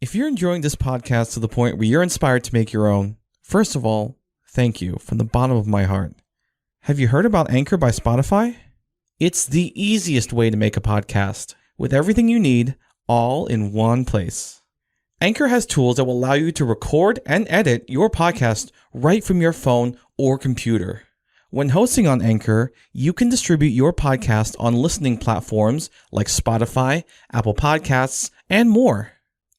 If you're enjoying this podcast to the point where you're inspired to make your own, first of all, thank you from the bottom of my heart. Have you heard about Anchor by Spotify? It's the easiest way to make a podcast with everything you need all in one place. Anchor has tools that will allow you to record and edit your podcast right from your phone or computer. When hosting on Anchor, you can distribute your podcast on listening platforms like Spotify, Apple Podcasts, and more.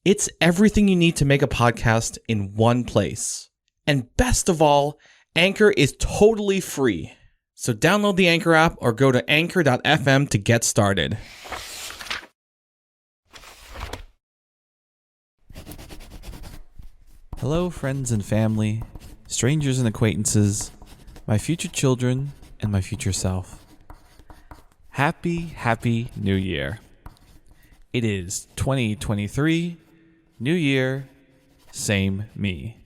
It's everything you need to make a podcast in one place. And best of all, Anchor is totally free. So download the Anchor app or go to anchor.fm to get started. Hello, friends and family, strangers and acquaintances, my future children, and my future self. Happy New Year. It is 2023, New Year, same me.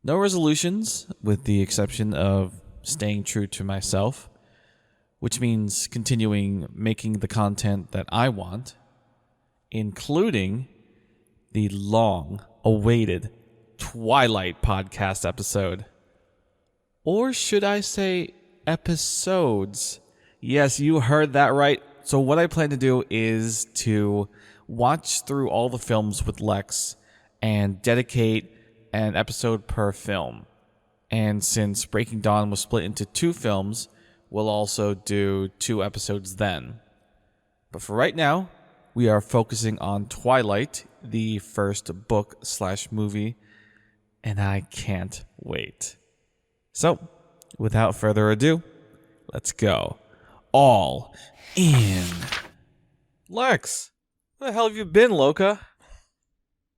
No resolutions, with the exception of staying true to myself, which means continuing making the content that I want, including the long-awaited Twilight podcast episode. Or should I say episodes? Yes, you heard that right. So what I plan to do is to watch through all the films with Lex and dedicate an episode per film. And since Breaking Dawn was split into 2 films, we'll also do 2 episodes then. But for right now, we are focusing on Twilight, the first book/movie, and I can't wait. So, without further ado, let's go. All in. Lex, where the hell have you been, Loca?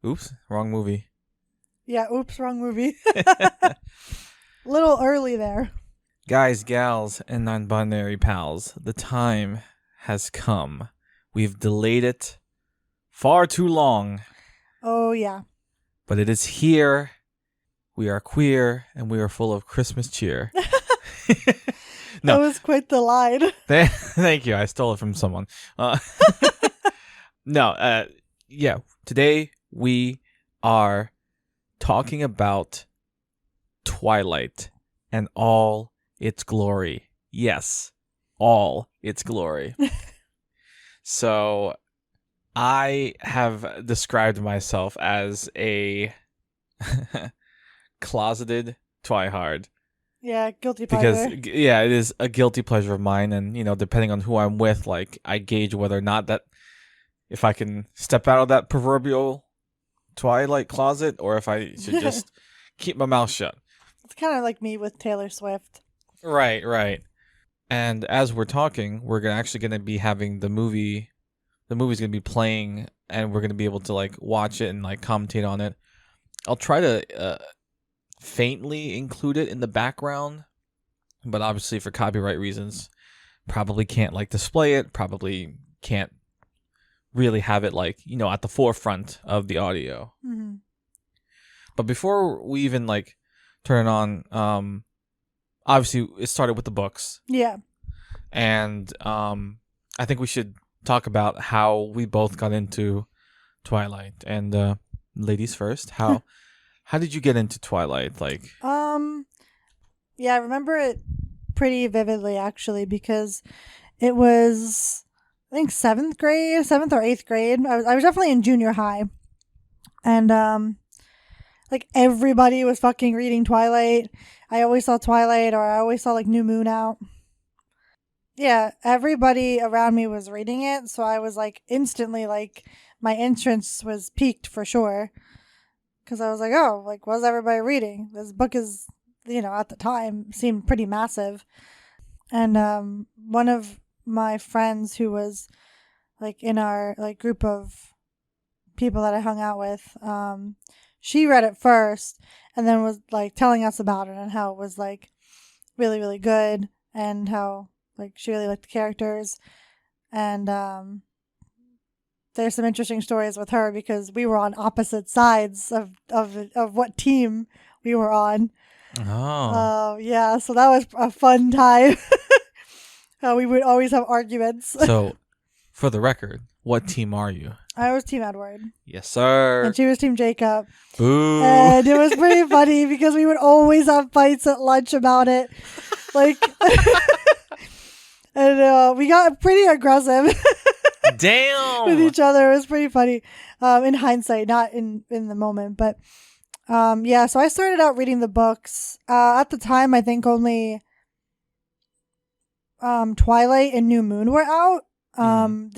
Oops, wrong movie. Yeah, oops, wrong movie. Little early there. Guys, gals, and non-binary pals, the time has come. We've delayed it far too long. Oh, yeah. But it is here. We are queer, and we are full of Christmas cheer. No. That was quite the line. Thank you. I stole it from someone. Yeah. Today we are talking about Twilight and all its glory. Yes, all its glory. So I have described myself as a closeted twihard. Yeah, guilty pleasure. Because, yeah, it is a guilty pleasure of mine. And, depending on who I'm with, like, I gauge whether or not that, if I can step out of that proverbial Twilight closet or if I should just keep my mouth shut. It's kind of like me with Taylor Swift. Right. And as we're talking, we're actually going to be having the movie's going to be playing, and we're going to be able to, like, watch it and, like, commentate on it. I'll try to faintly include it in the background, but obviously for copyright reasons, probably can't, like, display it, probably can't really have it, like, at the forefront of the audio. Mm-hmm. But before we even, like, turn it on, obviously it started with the books. Yeah. And I think we should talk about how we both got into Twilight. And ladies first, how did you get into Twilight? Like, yeah, I remember it pretty vividly actually, because it was, I think, 7th or 8th grade. I was definitely in junior high, and like, everybody was fucking reading Twilight. I always saw Twilight, or I always saw, like, New Moon out. Yeah, everybody around me was reading it, so I was, like, instantly, like, my interest was piqued for sure. Because I was like, oh, like, what's everybody reading? This book is, at the time, seemed pretty massive. And one of my friends who was, like, in our, like, group of people that I hung out with, she read it first and then was, like, telling us about it and how it was, like, really, really good, and how, like, she really liked the characters. And there's some interesting stories with her because we were on opposite sides of what team we were on. oh. Yeah, so that was a fun time. We would always have arguments. So, For the record, what team are you? I was Team Edward. Yes, sir. And she was Team Jacob. Boo. And it was pretty funny because we would always have fights at lunch about it. Like, and we got pretty aggressive. Damn. With each other. It was pretty funny. In hindsight, not in the moment. But yeah, so I started out reading the books. At the time, I think only Twilight and New Moon were out.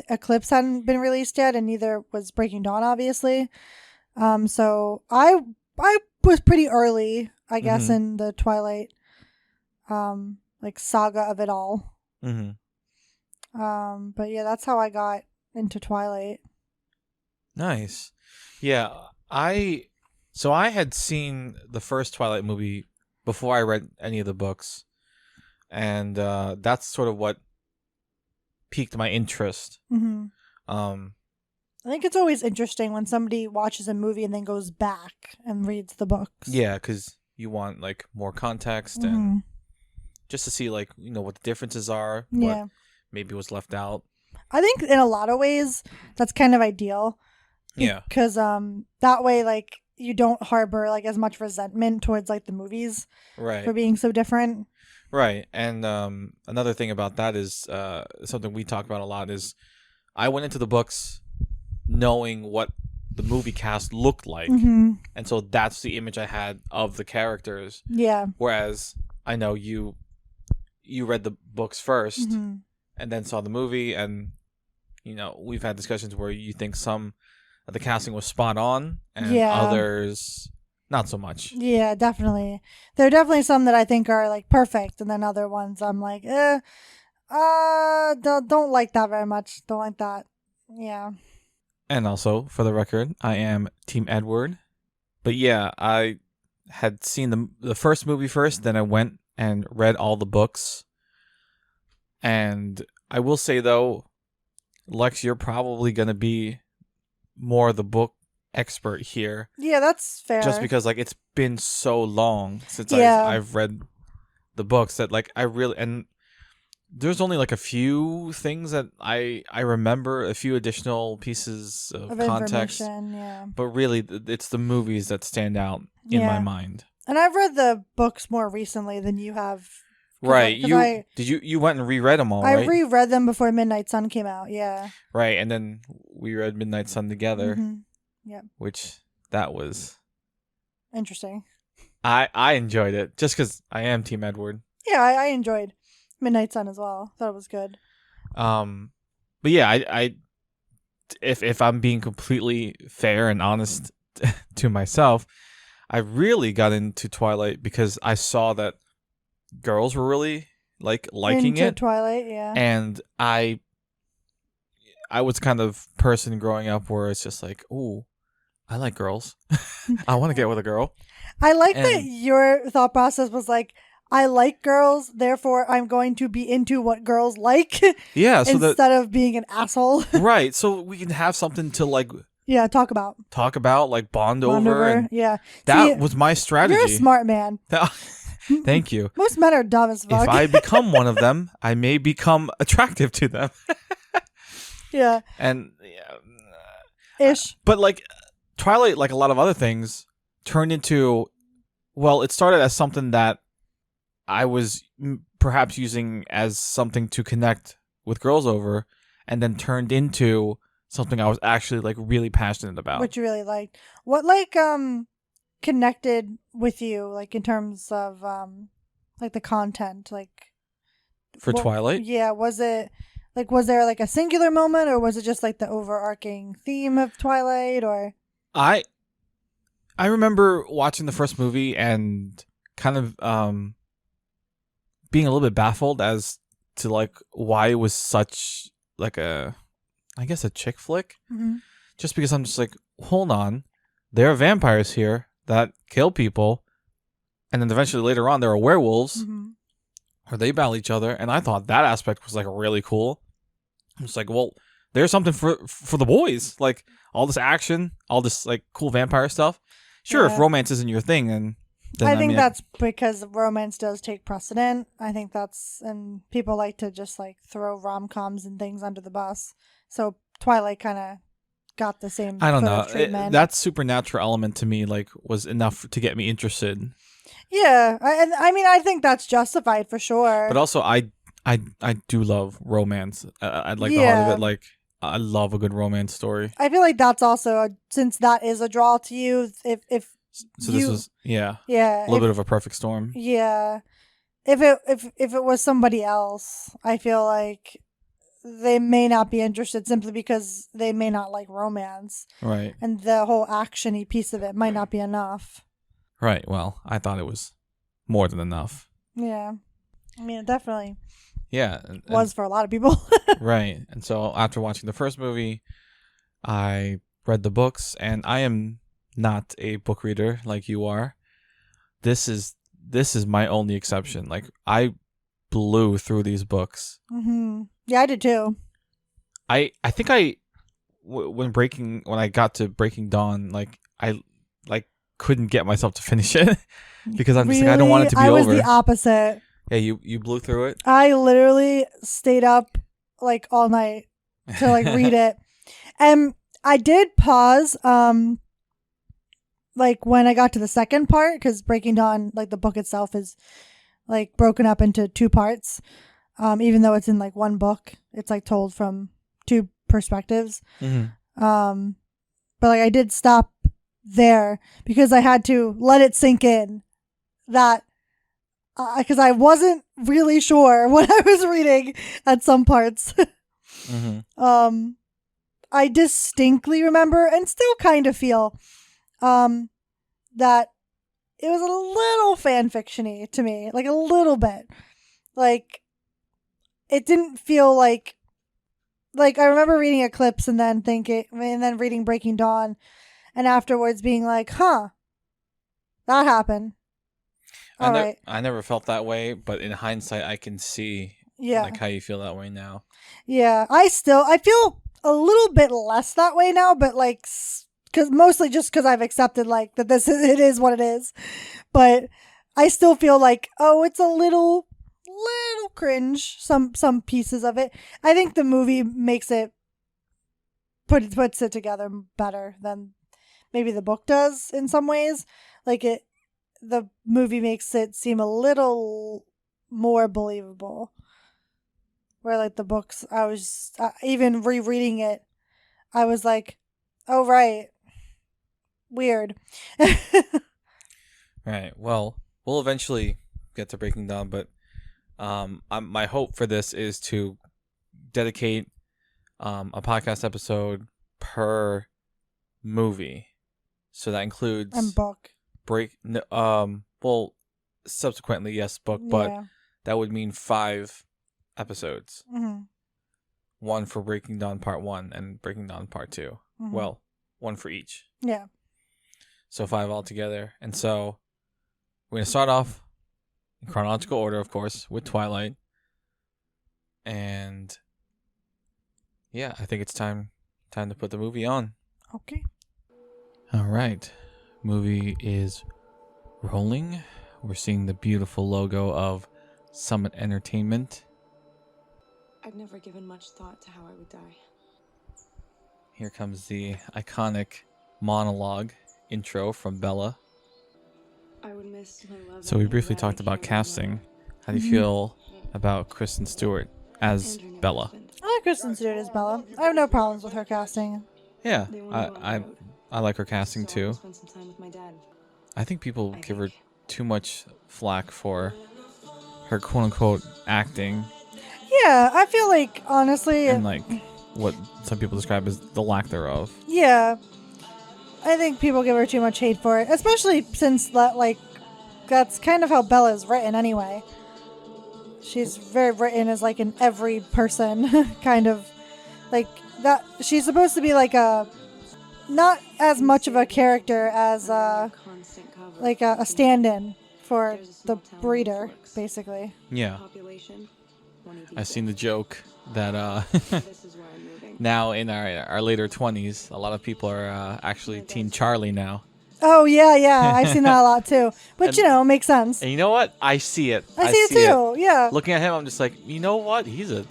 Eclipse hadn't been released yet, and neither was Breaking Dawn, obviously. So I was pretty early, I guess, in the Twilight like saga of it all. But yeah, that's how I got into Twilight. Nice. Yeah, I had seen the first Twilight movie before I read any of the books, and that's sort of what piqued my interest. I think it's always interesting when somebody watches a movie and then goes back and reads the books. Yeah, because you want like more context and just to see like what the differences are. Yeah. What maybe was left out. I think in a lot of ways that's kind of ideal. Yeah. Because that way like you don't harbor like as much resentment towards like the movies. Right. For being so different. Right. And another thing about that is something we talk about a lot is I went into the books knowing what the movie cast looked like. And so that's the image I had of the characters. Yeah. Whereas I know you read the books first and then saw the movie, and we've had discussions where you think some of the casting was spot on and others not so much. Yeah, definitely. There are definitely some that I think are like perfect, and then other ones I'm like, don't like that very much. Don't like that. Yeah. And also, for the record, I am Team Edward. But yeah, I had seen the first movie first, then I went and read all the books. And I will say, though, Lex, you're probably going to be more the book expert here. Yeah, that's fair. Just because, like, it's been so long since I've read the books that, like, I really... And there's only, like, a few things that I remember, a few additional pieces of context. Yeah. But really, it's the movies that stand out in my mind. And I've read the books more recently than you have. Right. You went and reread them all, right? I reread them before Midnight Sun came out, yeah. Right, and then we read Midnight Sun together. Yeah. Which, that was... interesting. I enjoyed it, just because I am Team Edward. Yeah, I enjoyed Midnight Sun as well. Thought it was good. But yeah, I if I'm being completely fair and honest to myself, I really got into Twilight because I saw that girls were really liking into it. Twilight, yeah. And I was kind of person growing up where it's just like, ooh, I like girls. I want to get with a girl. I like that your thought process was like, I like girls, therefore I'm going to be into what girls like. Yeah, so instead of being an asshole. Right, so we can have something to like. Yeah, talk about, like bond over. And yeah, that was my strategy. You're a smart man. Thank you. Most men are dumb as fuck. If I become one of them, I may become attractive to them. Yeah. And ish. But like Twilight, like a lot of other things, turned into, well, it started as something that I was perhaps using as something to connect with girls over, and then turned into something I was actually like really passionate about. What you really liked. What like connected with you, like in terms of like the content, like for Twilight? Yeah, was it like, was there like a singular moment, or was it just like the overarching theme of Twilight? Or I remember watching the first movie and kind of being a little bit baffled as to like why it was such like a chick flick. Just because I'm just like, hold on, there are vampires here that kill people, and then eventually later on there are werewolves, or they battle each other, and I thought that aspect was like really cool. I'm just like, well, there's something for the boys, like all this action, all this like cool vampire stuff. Sure, if romance isn't your thing, then I think that's because romance does take precedent. I think and people like to just like throw rom-coms and things under the bus. So Twilight kind of got the same I don't sort know. of treatment. That supernatural element to me like was enough to get me interested. Yeah, I mean, I think that's justified for sure. But also, I do love romance. I like the heart of Yeah. it. Like, I love a good romance story. I feel like that's also since that is a draw to you. If So you, this was a yeah, little bit of a perfect storm. yeah. If it was somebody else, I feel like they may not be interested simply because they may not like romance, Right. and the whole actiony piece of it might not be enough. Right. Well, I thought it was more than enough. Yeah, I mean, it definitely Yeah. was for a lot of people. Right. And so after watching the first movie, I read the books, and I am not a book reader like you are. This is my only exception. Like, I blew through these books. Mm-hmm. Yeah, I did too. I think when I got to Breaking Dawn, like I couldn't get myself to finich it because I'm just like, I don't want it to be over. I was over. the opposite. Yeah, you blew through it. I literally stayed up like all night to like read it. And I did pause like when I got to the second part, because Breaking Dawn, like the book itself, is like broken up into two parts. Even though it's in like one book, it's like told from two perspectives. Mm-hmm. But like I did stop there because I had to let it sink in that because I wasn't really sure what I was reading at some parts. Mm-hmm. I distinctly remember and still kind of feel that it was a little fan fiction-y to me, like a little bit. Like it didn't feel like I remember reading Eclipse and then reading Breaking Dawn, and afterwards being like, "Huh, that happened." All right. I never felt that way, but in hindsight, I can see like how you feel that way now. Yeah, I feel a little bit less that way now, but like mostly just because I've accepted like that it is what it is. But I still feel like, oh, it's a little cringe, some pieces of it. I think the movie makes it puts it together better than maybe the book does in some ways. Like the movie makes it seem a little more believable. Where like the books, I was even rereading it, I was like, oh right, weird. Right. Well, we'll eventually get to Breaking Dawn, but my hope for this is to dedicate a podcast episode per movie, so that includes And book. Well, subsequently yes, book, but that would mean 5 episodes. Mm-hmm. 1 for Breaking Dawn Part 1 and Breaking Dawn Part 2. Mm-hmm. Well, 1 for each. Yeah. So 5 altogether. And so we're going to start off in chronological order, of course, with Twilight. And yeah, I think it's time to put the movie on. Okay. All right. Movie is rolling. We're seeing the beautiful logo of Summit Entertainment. I'd never given much thought to how I would die. Here comes the iconic monologue intro from Bella. I would miss my love. So we briefly talked about casting. How do you feel about Kristen Stewart as Bella? I like Kristen Stewart as Bella. I have no problems with her casting. Yeah, I like her casting too. Spend some time with my dad. I think people give her too much flack for her quote-unquote acting. Yeah, I feel like, honestly... And like what some people describe as the lack thereof. Yeah. I think people give her too much hate for it. Especially since, that's kind of how Bella's written anyway. She's very written as, like, an every person kind of... Like, that... She's supposed to be, like, a... Not as much of a character as, like, a stand-in for the breeder, basically. Yeah. I've seen the joke that now in our later 20s, a lot of people are actually Team Charlie now. Oh, yeah. I've seen that a lot, too. But, it makes sense. And you know what? I see it. I see it, too. Yeah. Looking at him, I'm just like, you know what? He's a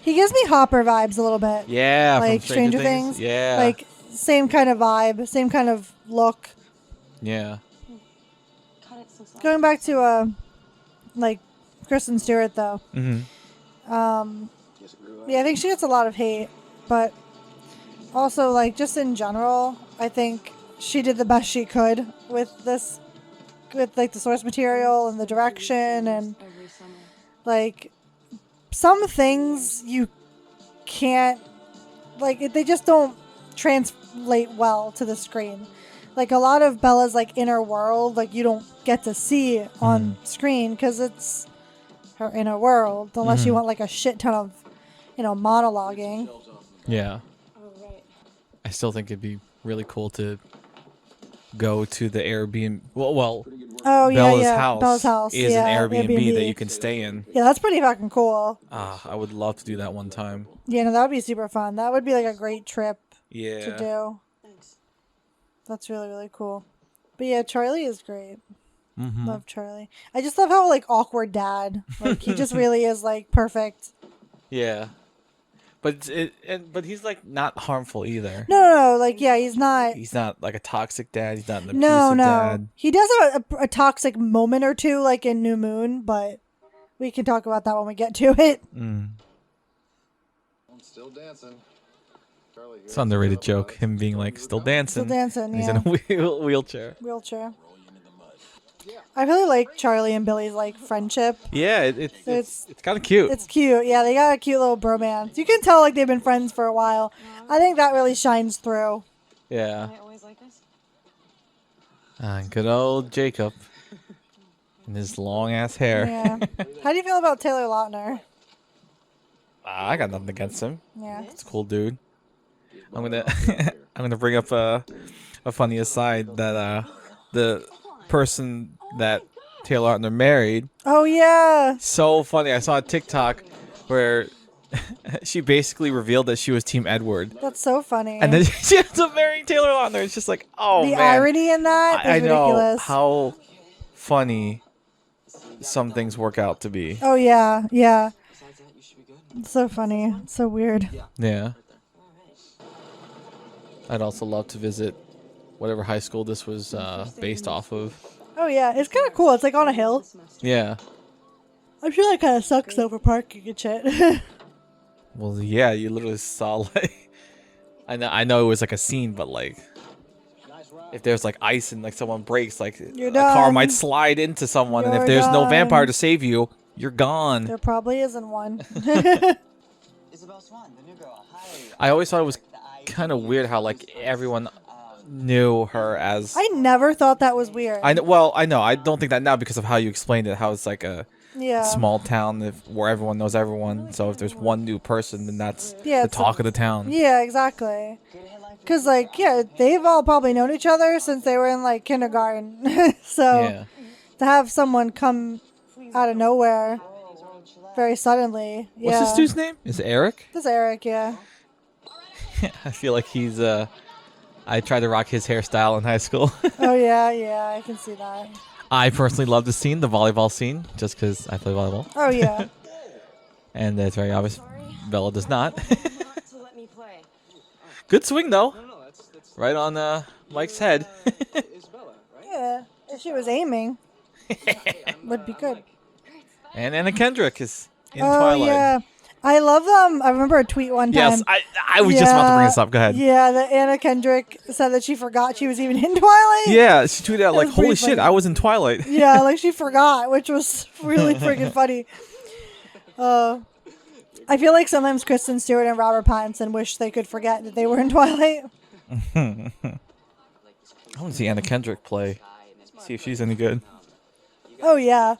He gives me Hopper vibes a little bit. Yeah, Like from Stranger Things. Yeah. Like same kind of vibe, same kind of look. yeah. Cut it so soft. Going back to like Kristen Stewart though. Mm-hmm. Yeah, I think she gets a lot of hate, but also like just in general, I think she did the best she could with this, with like the source material and the direction and Every summer. like some things you can't like they just don't translate well to the screen. Like a lot of Bella's like inner world, like you don't get to see on screen because it's her inner world, unless you want like a shit ton of, monologuing. Yeah. Oh, right. I still think it'd be really cool to go to the Airbnb. Well, Oh yeah, Bella's yeah. house Bella's house is yeah, an Airbnb that you can stay in. Yeah, that's pretty fucking cool. I would love to do that one time. Yeah, no, that would be super fun. That would be like a great trip Yeah. to do. Thanks. That's really, really cool. But yeah, Charlie is great. Mm-hmm. Love Charlie. I just love how like awkward dad. Like he just really is like perfect. Yeah. But but he's like not harmful either. No. Like yeah, he's not. He's not like a toxic dad. He's not an abusive No. dad. He does have a toxic moment or two, like in New Moon, but we can talk about that when we get to it. Mm. I'm still dancing. Charlie, It's an underrated joke. Him being like still dancing. Still dancing, He's yeah. in a wheelchair. Wheelchair. I really like Charlie and Billy's like friendship. Yeah, it's kind of cute. It's cute. Yeah, they got a cute little bromance. You can tell like they've been friends for a while. I think that really shines through. Yeah. I always like this. Good old Jacob. And his long ass hair. Yeah. How do you feel about Taylor Lautner? I got nothing against him. Yeah. It's a cool dude. I'm gonna I'm gonna bring up a funny aside that the person that Taylor Lautner married, Oh yeah. so funny. I saw a TikTok where she basically revealed that she was Team Edward, That's so funny. and then she ends up marrying Taylor Lautner. It's just like, oh the man, irony in that is I know ridiculous. how funny some things work out to be. Oh yeah, yeah. Besides that, you should be good. It's so funny. It's so weird. Yeah. I'd also love to visit whatever high school this was based off of. Oh yeah, it's kind of cool. It's like on a hill. Yeah. I'm sure that kind of sucks though for parking and shit. Well, yeah, you literally saw like, I know it was like a scene, but like, if there's like ice and like someone breaks, like You're a car done. might slide into someone, and You're if there's no done. vampire to save you, you're gone. There probably isn't one. Isabel Swan, the new girl. Hi. I always thought it was kind of weird how like everyone knew her as. I never thought that was weird. I know. Well, I know. I don't think that now because of how you explained it. How it's like a yeah. small town where everyone knows everyone. So if there's one new person, then that's Yeah, the it's talk of the town. Yeah, exactly. Because, like, yeah, they've all probably known each other since they were in, like, kindergarten. So Yeah. to have someone come out of nowhere very suddenly. What's yeah. this dude's name? Is it Eric? This is Eric, yeah. I feel like he's I tried to rock his hairstyle in high school. Oh, yeah, I can see that. I personally love the scene, the volleyball scene, just because I play volleyball. Oh, yeah. And it's very obvious Bella does not. Not to let me play. Good swing, though. No, that's Right on Mike's head. Isabella, right? Yeah. If she was aiming, would be good. And Anna Kendrick is in Oh, Twilight. yeah. I love I remember a tweet one time. Yes, I was just about to bring this up. Go ahead. Yeah, that Anna Kendrick said that she forgot she was even in Twilight. Yeah, she tweeted out like, was pretty holy shit, funny. I was in Twilight. Yeah, like she forgot, which was really freaking funny. I feel like sometimes Kristen Stewart and Robert Pattinson wish they could forget that they were in Twilight. I want to see Anna Kendrick play. See if she's any good. Oh, yeah.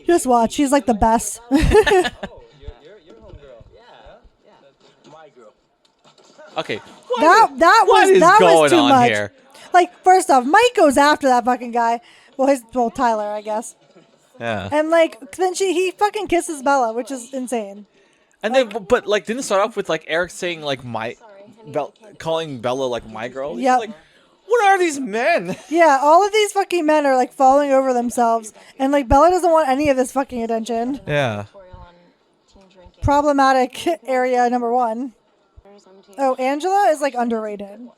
Just watch. She's like the best. Oh, you're homegirl. Yeah. My girl. Okay. that What was is that going was too on much. here? Like, first off, Mike goes after that fucking guy. Well, Tyler, I guess. Yeah. And like, then he fucking kisses Bella, which is insane. And then, but like, didn't it start off with like Eric saying like calling Bella like my girl? He's Yep. Like, what are these men? Yeah, all of these fucking men are like falling over themselves, and like Bella doesn't want any of this fucking attention. Yeah. Tutorial on teen drinking. problematic area number 1. Oh, Angela is like underrated.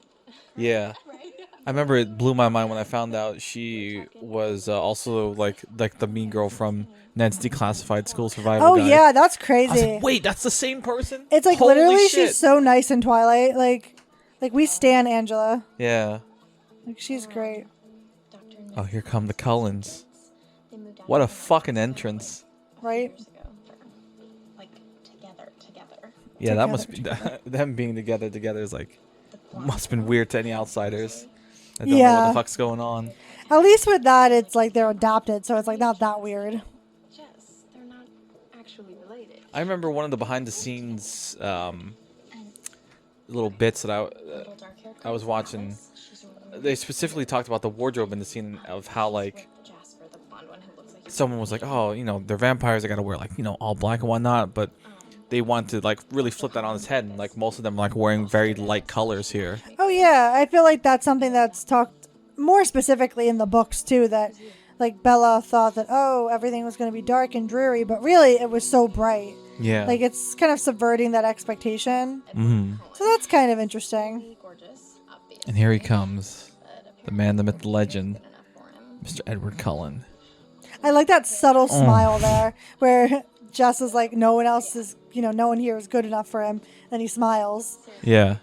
Yeah. I remember it blew my mind when I found out she was also like the mean girl from Ned's Declassified School Survival Oh Guide. yeah, that's I was crazy. like, wait, that's the same person? It's like Holy literally shit. she's so nice in Twilight. Like we stan Angela. Yeah. Like she's great. Oh, here come the Cullens. What a fucking entrance. Right? Like together. Yeah, that must be them being together is like must have been weird to any outsiders. I don't know what Yeah. the fuck's going on. At least with that it's like they're adopted, so it's like not that weird. Jess, they're not actually related. I remember one of the behind the scenes little bits that I was watching. They specifically talked about the wardrobe in the scene of how like someone was like, oh, you know, they're vampires, they gotta wear like, you know, all black and whatnot, but they want to like really flip that on its head, and like most of them are like wearing very light colors here. Oh yeah, I feel like that's something that's talked more specifically in the books too, that like Bella thought that everything was going to be dark and dreary, but really it was so bright. Yeah. Like it's kind of subverting that expectation. Mm-hmm. So that's kind of interesting. And here he comes, the man, the myth, the legend, Mr. Edward Cullen. I like that subtle smile there where Jess is like, no one else is, no one here is good enough for him. Then he smiles. Yeah.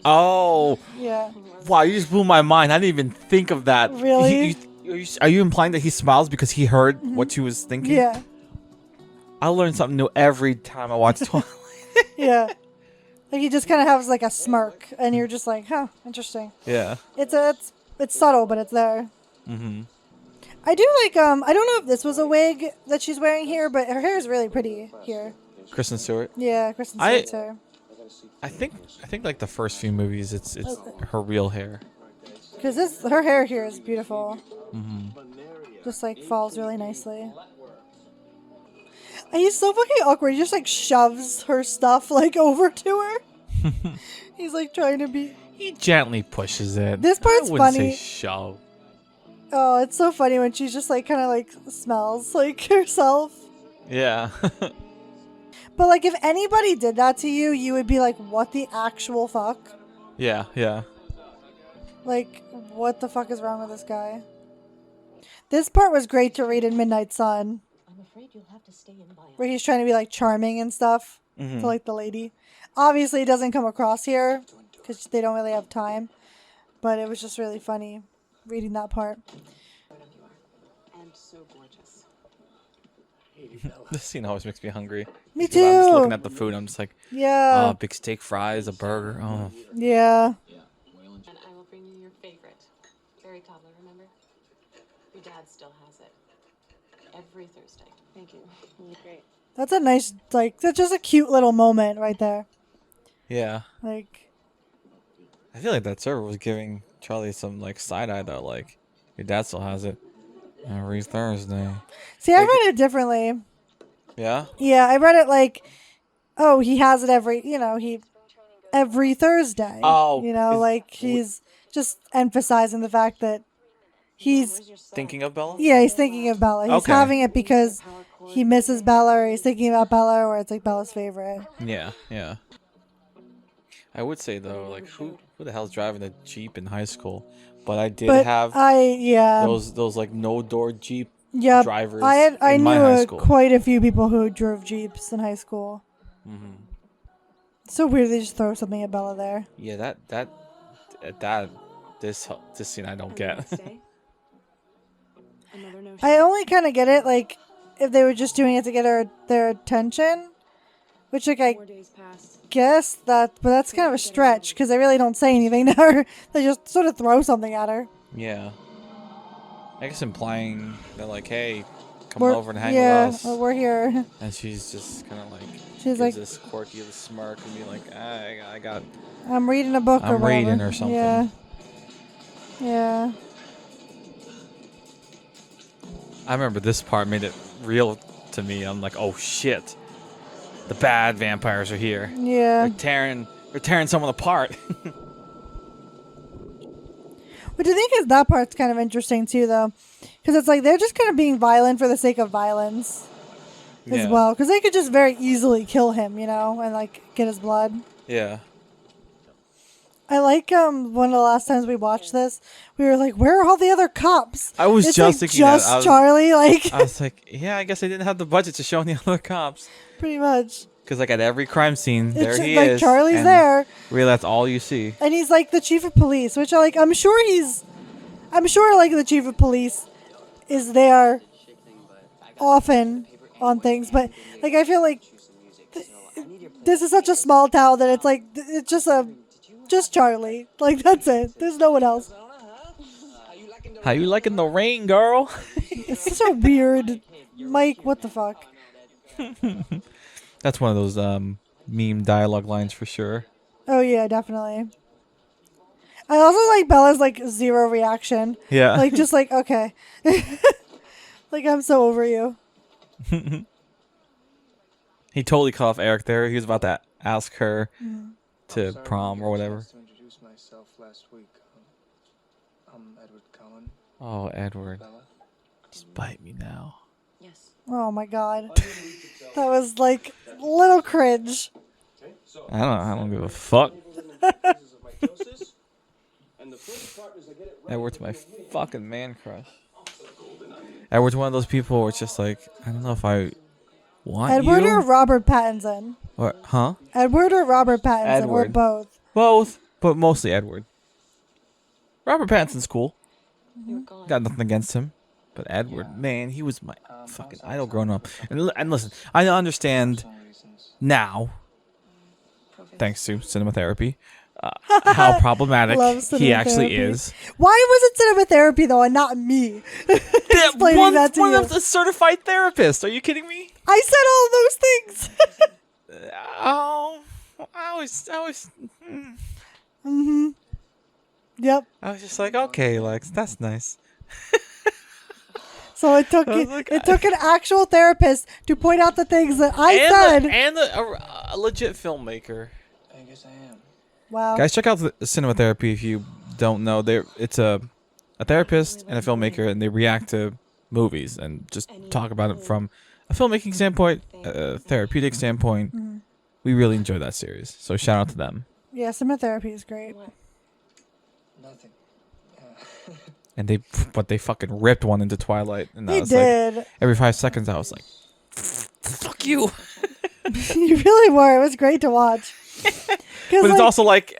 Oh, Yeah. wow, you just blew my mind. I didn't even think of that. Really? Are you implying that he smiles because he heard what she was thinking? Yeah. I learn something new every time I watch Twilight. Yeah. Like he just kind of has like a smirk and you're just like, huh, interesting. Yeah. It's subtle, but it's there. Mm-hmm. I do like, I don't know if this was a wig that she's wearing here, but her hair is really pretty here. Kristen Stewart. Yeah, Kristen Stewart's hair. I think like the first few movies, it's her real hair. Because her hair here is beautiful. Mm-hmm. Just like falls really nicely. And he's so fucking awkward. He just like shoves her stuff like over to her. He's like trying to be. He gently pushes it. This part's I wouldn't funny. say shove. Oh, it's so funny when she's just like kind of like smells like herself. Yeah. But like if anybody did that to you, you would be like, what the actual fuck? Yeah. Yeah. Like, what the fuck is wrong with this guy? This part was great to read in Midnight Sun. I'm afraid you'll have to stay in my Where he's trying to be like charming and stuff Mm-hmm. to like the lady. Obviously, it doesn't come across here because they don't really have time. But it was just really funny reading that part. And so gorgeous. This scene always makes me hungry. Me Because I'm just too. looking at the food. I'm just like, Yeah. big steak fries, a burger. Oh. Yeah. And I will bring you your favorite. Berry cobbler, remember? Your dad still has it. Every Thursday. Thank you. It was great. That's a nice, like, that's just a cute little moment right there. Yeah. Like, I feel like that server was giving Charlie some like side eye though. Like, your dad still has it every Thursday. see, I read it differently. Yeah. Yeah, I read it like, oh, he has it every Thursday. Oh, Like he's just emphasizing the fact that he's Thinking of Bella. he's thinking of Bella. He's Okay. having it because he misses Bella, or he's thinking about Bella, or it's like Bella's favorite. Yeah. Yeah. I would say though, like who the hell's driving a Jeep in high school? But I did But have yeah, those like no door Jeep yep. drivers. I in my knew high school. quite a few people who drove Jeeps in high school. Mm-hmm. So weird they just throw something at Bella there. Yeah, this scene I don't get. Next day, another no I only kind of get it like if they were just doing it to get their attention, which like I 4 days passed. guess but that's kind of a stretch because they really don't say anything to her. They just sort of throw something at her. Yeah. I guess implying that like, hey, come We're- over and hang yeah, with us. we're here. And she's just kind of like, She's gives like, this quirky little smirk and be like, I got. I'm reading a book or I'm whatever. reading or something. Yeah. Yeah. I remember this part made it real to me. I'm like, oh shit, the bad vampires are here. Yeah. They're tearing someone apart. But I think is that part's kind of interesting too, though, because it's like they're just kind of being violent for the sake of violence. as Yeah. well, because they could just very easily kill him, you know, and like get his blood. Yeah. I like one of the last times we watched this, we were like, where are all the other cops? I was It's just like thinking that. just Charlie, like I was like, yeah, I guess they didn't have the budget to show any other cops. pretty much. Because like at every crime scene, It's there just he like is. Charlie's and there, Really, that's all you see. and he's like the chief of police, which I'm sure like the chief of police is there often on things, but like I feel like this is such a small town that it's like it's just Charlie. Like that's it. There's no one else. How you liking the rain, girl? It's such a weird Mike, what the fuck? That's one of those meme dialogue lines for sure. Oh yeah, definitely. I also like Bella's like zero reaction. Yeah. Like just like okay. Like I'm so over you. He totally cut off Eric there. He was about to ask her to Sorry, prom or I didn't get a whatever. chance to introduce myself last week. I'm Edward Cullen. Oh, Edward. Bella. Just bite me now. Yes. Oh my god. That was like a little cringe. I don't give a fuck. Edward's my fucking man crush. Edward's one of those people where it's just like, I don't know if I want Edward you. or Robert Pattinson? Or, huh? Edward or Robert Pattinson or Edward. both? Both, but mostly Edward. Robert Pattinson's cool. You were gone. Got nothing against him. But Edward, man, he was my fucking idol growing up. And listen, I understand Some reasons. now, Provis. thanks to cinema therapy, how problematic Love he actually cinematherapy. is. Why was it cinema therapy though and not me? Explaining that to one you. of the certified therapists. Are you kidding me? I said all those things. Oh, I Yep. was just like, okay, Lex, that's nice. So it took I was like, it took an actual therapist to point out the things that I said. And a legit filmmaker. I guess I am. Wow. Guys, check out the cinema therapy if you don't know. It's a therapist and a filmmaker, and they react to movies and just talk about it from a filmmaking standpoint, a therapeutic standpoint. Mm-hmm. We really enjoy that series, so shout out to them. Yeah, cinema therapy is great. What? Nothing. And they fucking ripped one into Twilight, and I They was like, did. every 5 seconds I was like, fuck you. You really were. It was great to watch. But it's also like,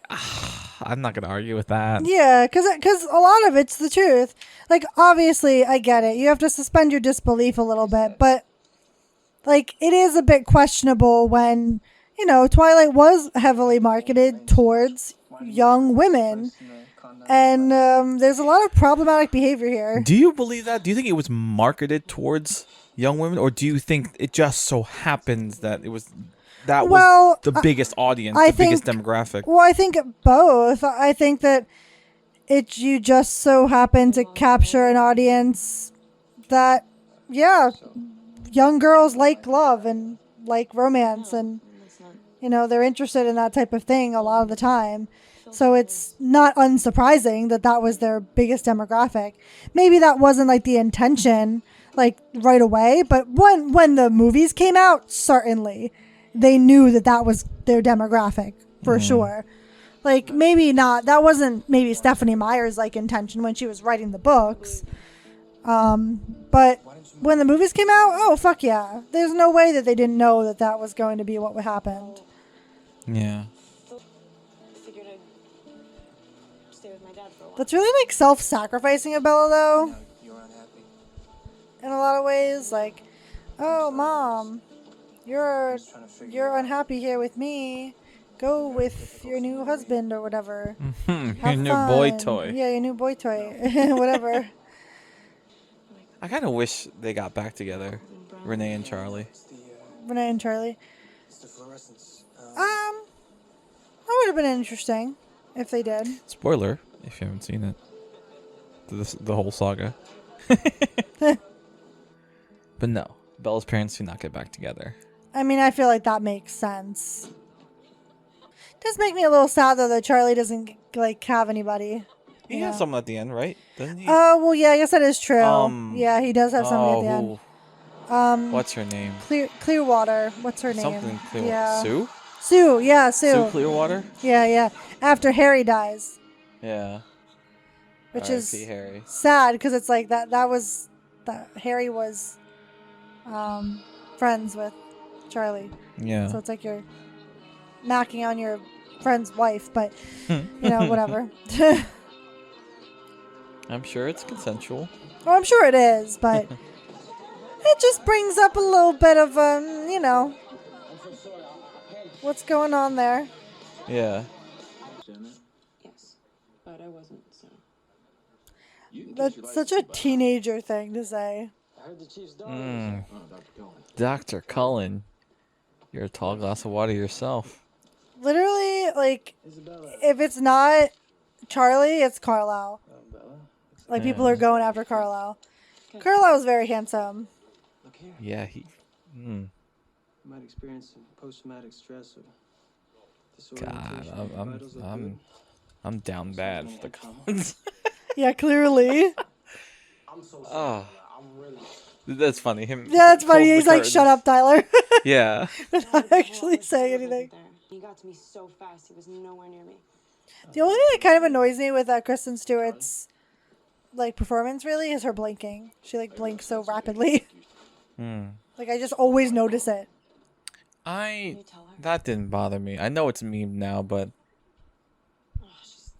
I'm not gonna argue with that. yeah, because a lot of it's the truth. Like obviously, I get it. You have to suspend your disbelief a little bit, but like it is a bit questionable when Twilight was heavily marketed towards young women, and there's a lot of problematic behavior here. Do you believe that? Do you think it was marketed towards young women, or do you think it just so happens that was Well, the biggest audience, I the biggest think- demographic? Well, I think both. I think that you just so happen to capture an audience that, yeah, young girls like love and like romance, and That's not. they're interested in that type of thing a lot of the time. So it's not unsurprising that that was their biggest demographic. Maybe that wasn't like the intention, like right away, but when the movies came out, certainly they knew that that was their demographic for sure. Like maybe not. That wasn't maybe Stephanie Meyer's like intention when she was writing the books. But when the movies came out, oh fuck yeah! There's no way that they didn't know that that was going to be what happened. Yeah. I figured I'd stay with my dad for a while. That's really like self-sacrificing of Bella though. No, you're unhappy. In a lot of ways, like, oh mom, you're Trying to figure out. unhappy here with me. Go with your new husband or whatever. Your Have new boy fun. toy. Yeah, your new boy toy. Whatever. I kind of wish they got back together, Renee and Charlie. It's the, Renee and Charlie. it's the fluorescence. That would have been interesting if they did. Spoiler, if you haven't seen it. The whole saga. But no, Bella's parents do not get back together. I mean, I feel like that makes sense. Does make me a little sad though that Charlie doesn't like have anybody. He Yeah. has someone at the end, right? Doesn't he? Oh well, yeah, I guess that is true. Um, yeah, he does have somebody at the end. What's her name? Clearwater. What's her name? Something Clearwater. Yeah. Sue? Sue. Yeah, Sue. Sue Clearwater? Yeah. After Harry dies, Yeah. which R.I.P. is Harry. sad because it's like that Harry was friends with Charlie. Yeah. So it's like you're knocking on your friend's wife, but whatever. I'm sure it's consensual. Well, I'm sure it is, but it just brings up a little bit of what's going on there. Yeah. Yes, but I wasn't, so. That's such a teenager thing to say. I heard the chief's daughter. Dr. Cullen. You're a tall glass of water yourself. Literally, like, if it's not Charlie, it's Carlisle. Like, people are going after Carlisle. Carlisle's very handsome. Look here. Yeah, he. You might experience some post-traumatic stress or God, disorientation. Vitals look good. I'm down bad for the Cullens. Yeah, clearly. Oh. That's funny. Him. Yeah, that's funny. pulls the He's like, curtains. shut up, Tyler. Yeah. Not actually saying anything. He got to me so fast, he was nowhere near me. The only thing that kind of annoys me with Kristen Stewart's like performance really is her blinking. She like blinks so rapidly. Like I just always notice it. That didn't bother me. I know it's a meme now, but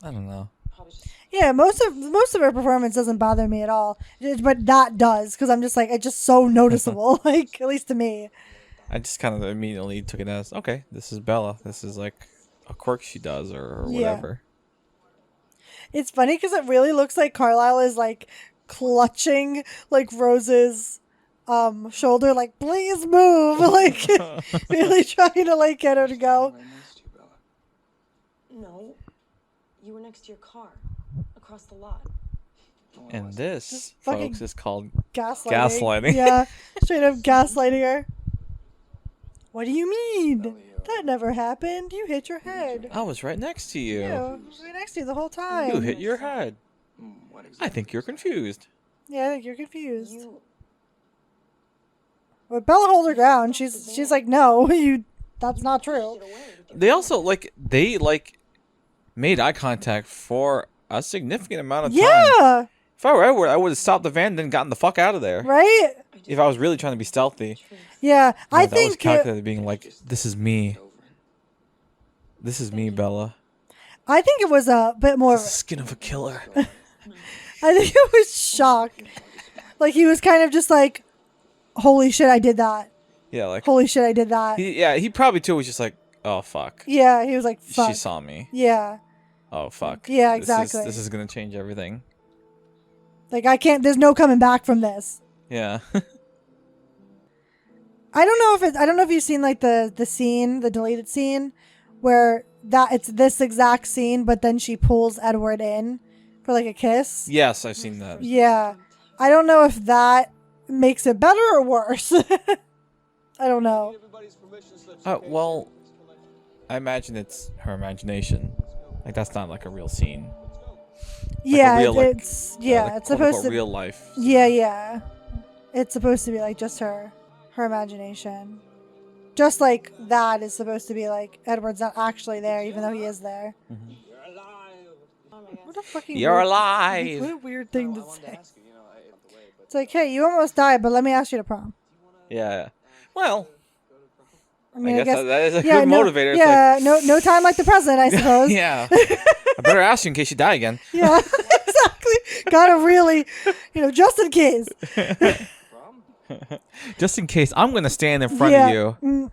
I don't know. Yeah, most of her performance doesn't bother me at all, but that does because I'm just like it's just so noticeable. Like at least to me. I just kind of immediately took it as okay. This is Bella. This is like a quirk she does or whatever. It's funny because it really looks like Carlisle is like clutching like Rose's shoulder, like please move, like really trying to like get her to go. No, you were next to your car, across the lot. And this, Just fucking folks, is called Gaslighting. gaslighting. Yeah, straight up gaslighting her. What do you mean? That never happened. You hit your head. I was right next to you. Yeah, I was right next to you the whole time. You hit your head. I think you're confused. Yeah, I think you're confused. But Bella holds her ground. She's like, no, that's not true. They also they made eye contact for a significant amount of time. Yeah, If I were Edward, I would have stopped the van and then gotten the fuck out of there. right? If I was really trying to be stealthy. Yeah, No, I that was think calculated, being like, this is me. This is me, Bella. I think it was a bit more. The skin of a killer. I think it was shock. Like he was kind of just like, holy shit, I did that. Yeah, like Holy shit, I did that. he probably too was just like, oh fuck. Yeah, he was like, fuck. She saw me. Yeah. Oh fuck. Yeah, exactly. This is gonna change everything. Like I can't. There's no coming back from this. Yeah. I don't know if you've seen like the scene, the deleted scene, where it's this exact scene, but then she pulls Edward in for like a kiss. Yes, I've seen that. Yeah, I don't know if that makes it better or worse. I don't know. Well, I imagine it's her imagination. Like that's not like a real scene. Yeah, real, it's like, it's supposed to real life. Yeah. It's supposed to be like just her imagination. Just like that is supposed to be like Edward's not actually there, even though he is there. Mm-hmm. What a fucking You're weird, alive. What a weird thing to say. It's like, hey, you almost died, but let me ask you to prom. Yeah. Well, I mean, I guess that is a yeah, good motivator. It's Yeah, no time like the present, I suppose. yeah. I better ask you in case you die again. Yeah, exactly. Gotta really, just in case. Just in case, I'm gonna stand in front of you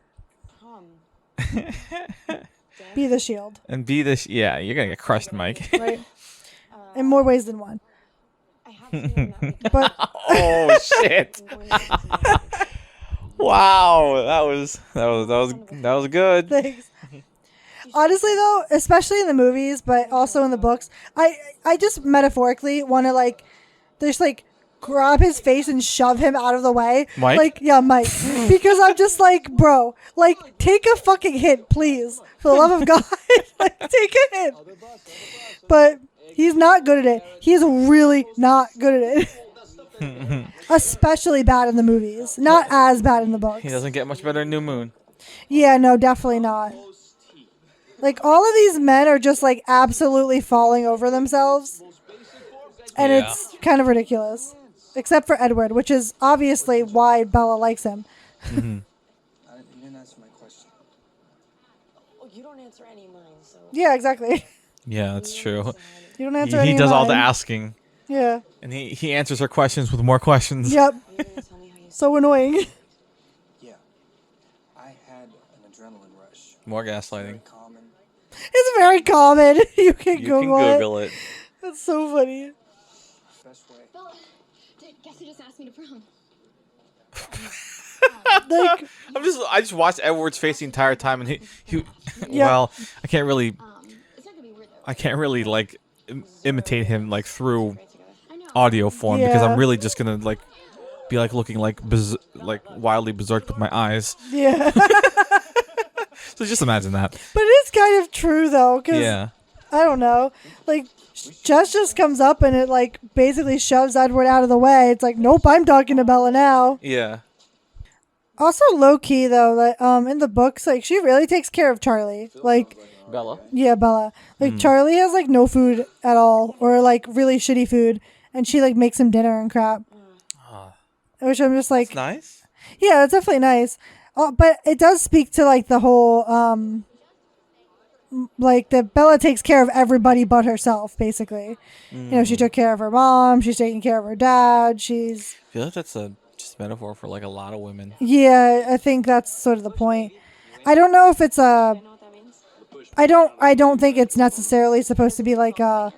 Be the shield. and be this. Yeah, you're gonna get crushed, Mike. Right. In more ways than one. I have seen that. But Oh shit! Wow, that was good. thanks. Honestly, though, especially in the movies, but also in the books, I just metaphorically want to just grab his face and shove him out of the way. Mike? Mike. Because I'm just like, bro, take a fucking hit, please. For the love of God, take a hit. But he's not good at it. He's really not good at it. Especially bad in the movies. Not as bad in the books. He doesn't get much better in New Moon. Yeah, no, definitely not. Like, all of these men are just, like, absolutely falling over themselves. And Yeah. it's kind of ridiculous. Except for Edward, which is obviously why Bella likes him. You didn't answer my question. Oh, you don't answer any of mine, so. Yeah, exactly. Yeah, that's true. You don't answer any He of does all the mine. asking, Yeah. and he answers her questions with more questions. Yep. You're gonna tell me how you So annoying. Yeah. I had an adrenaline rush. More Very gaslighting. common. It's very common. You can You Google, can Google it. That's so funny. Best way. Bella, guess who just asked me to prom? Like, I just watched Edward's face the entire time, and he Yeah. well, I can't really It's not gonna be weird though. I can't really like imitate him like through I know. audio form because Yeah. I'm really just gonna like be like looking like like wildly berserk with my eyes. yeah. So just imagine that. But it's kind of true, though, because Yeah. I don't know. Like, Jess just comes up and it, like, basically shoves Edward out of the way. It's like, nope, I'm talking to Bella now. Yeah. Also, low key, though, that in the books, like, she really takes care of Charlie. Like, Bella. yeah, Bella. Like, Charlie has, like, no food at all, or, like, really shitty food, and she, like, makes him dinner and crap. Which I'm just like, It's nice. yeah, that's definitely nice. But it does speak to, like, the whole, like, that Bella takes care of everybody but herself, basically. You know, she took care of her mom, she's taking care of her dad, she's... I feel like that's a just metaphor for like a lot of women. Yeah, I think that's sort of the point. I don't know if it's a... I know what that means. I don't think it's necessarily supposed to be like a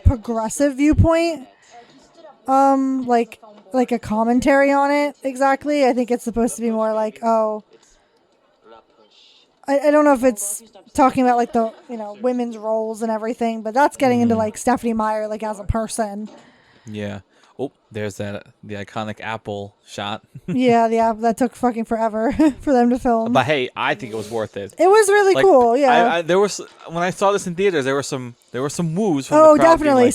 progressive viewpoint. Like a commentary on it exactly. I think it's supposed to be more like, oh, I don't know if it's talking about like the, you know, women's roles and everything, but that's getting into like Stephanie Meyer like as a person. Yeah. Oh, there's the iconic apple shot. Yeah, that took fucking forever for them to film. But hey, I think it was worth it. It was really Like, cool, yeah. there was when I saw this in theaters, there were some woos from Oh, the crowd being definitely,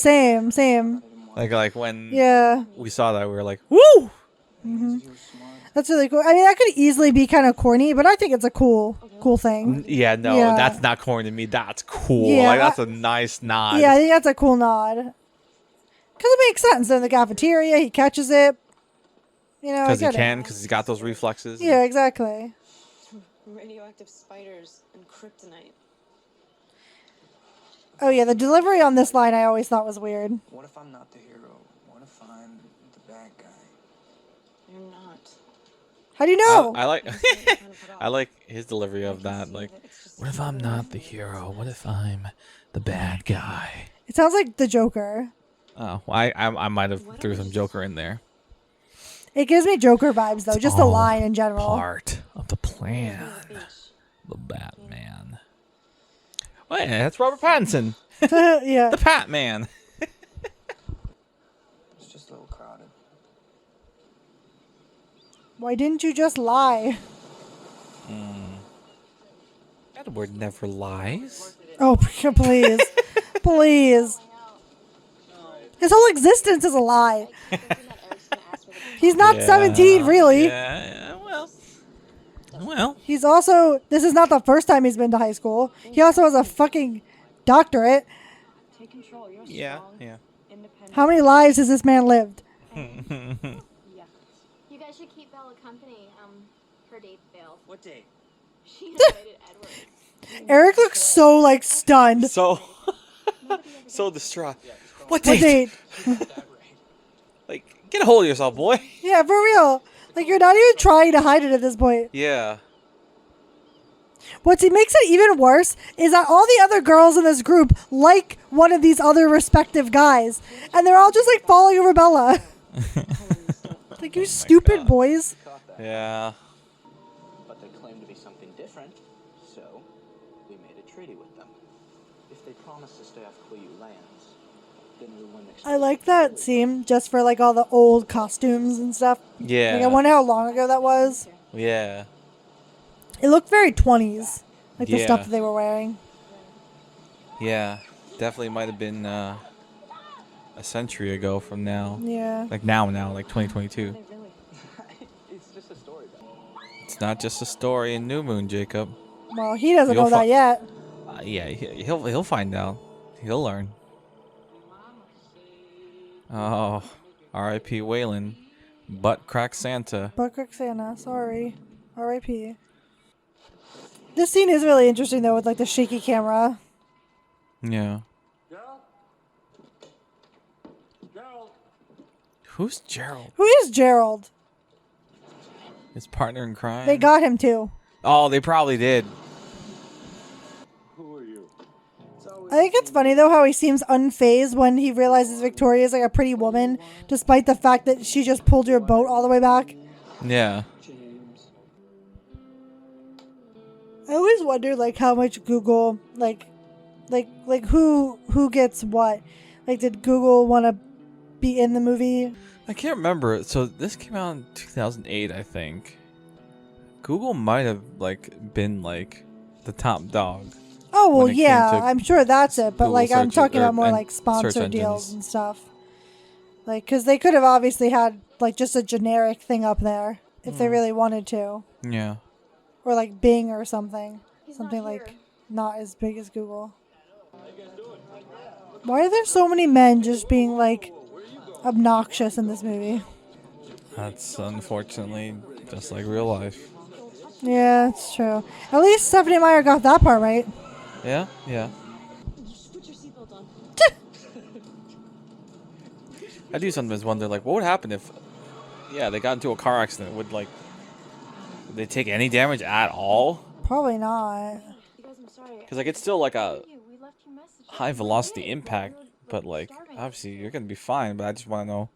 same. like when Yeah. we saw that, we were like, woo! That's really cool. I mean, that could easily be kind of corny, but I think it's a cool thing. Yeah, no, Yeah. that's not corny to me. That's cool. Yeah, Like that's a nice nod. Yeah, I think that's a cool nod. Because it makes sense. They're in the cafeteria, he catches it. You know, Because he I get can, it. because he's got those reflexes. Yeah, exactly. Radioactive spiders and kryptonite. Oh, yeah, the delivery on this line I always thought was weird. What if I'm not the hero? What if I'm the bad guy? You're not. How do you know? I like Kind of put off. I like his delivery of that. See Like, that it's just what if I'm not the hero? What if I'm the bad guy? It sounds like the Joker. Oh, I might have threw some Joker in there. It gives me Joker vibes, though, just the all line in general. Part of the plan. The Batman. Wait, that's Robert Pattinson. Yeah. The Batman. It's just a little crowded. Why didn't you just lie? Edward never lies. Oh, please. Please. His whole existence is a lie. He's not 17, really. Yeah, well. He's also, this is not the first time he's been to high school. He also has a fucking doctorate. Take control. You're Yeah, strong, yeah. independent. How many lives has this man lived? Yeah. You guys should keep Bella company. Her date failed. What date? She invited Edward. Eric looks so, like, stunned. So, so distraught. What What date? date? Like, get a hold of yourself, boy. Yeah, for real. Like, you're not even trying to hide it at this point. Yeah. What makes it even worse is that all the other girls in this group like one of these other respective guys. And they're all just, like, falling over Bella. Like, you stupid boys. Yeah. But they claim to be something different, so we made a treaty with them. If they promise to stay off Quiyu lands, then we'll win the I like that scene just for, like, all the old costumes and stuff. Yeah. Like, I wonder how long ago that was. Yeah. It looked very 20s. Like, the Yeah. stuff that they were wearing. Yeah. Definitely might have been a century ago from now. Yeah. Like now, like 2022. They really. It's just a story. It's not just a story in New Moon, Jacob. Well, he doesn't You'll know that fi- yet. Yeah, he'll find out. He'll learn. Oh, R.I.P. Waylon, butt crack Santa. But Santa, sorry. R.I.P. This scene is really interesting though, with like the shaky camera. Yeah. Who's Gerald? Who is Gerald? His partner in crime. They got him too. Oh, they probably did. I think it's funny though how he seems unfazed when he realizes Victoria is like a pretty woman, despite the fact that she just pulled your boat all the way back. Yeah. James. I always wonder like how much Google like who gets what. Like, did Google want to be in the movie? I can't remember. So this came out in 2008, I think. Google might have like been like the top dog. Oh well, when it came yeah, to I'm sure that's it. But Google like, I'm search talking or- about more and like search sponsor deals engines. and stuff. Like, because they could have obviously had like just a generic thing up there if they really wanted to, Yeah. or like Bing or something, He's something not like here. not as big as Google. Why are there so many men just being like obnoxious in this movie? That's unfortunately just like real life. Yeah, it's true. At least Stephanie Meyer got that part right. Yeah? Yeah. Just put your seatbelt on. I do sometimes wonder, like, what would happen if, yeah, they got into a car accident? Would they take any damage at all? Probably not. You guys, I'm sorry. Because, like, it's still like a We left you messages. high velocity impact, but, like, obviously you're going to be fine, but I just want to know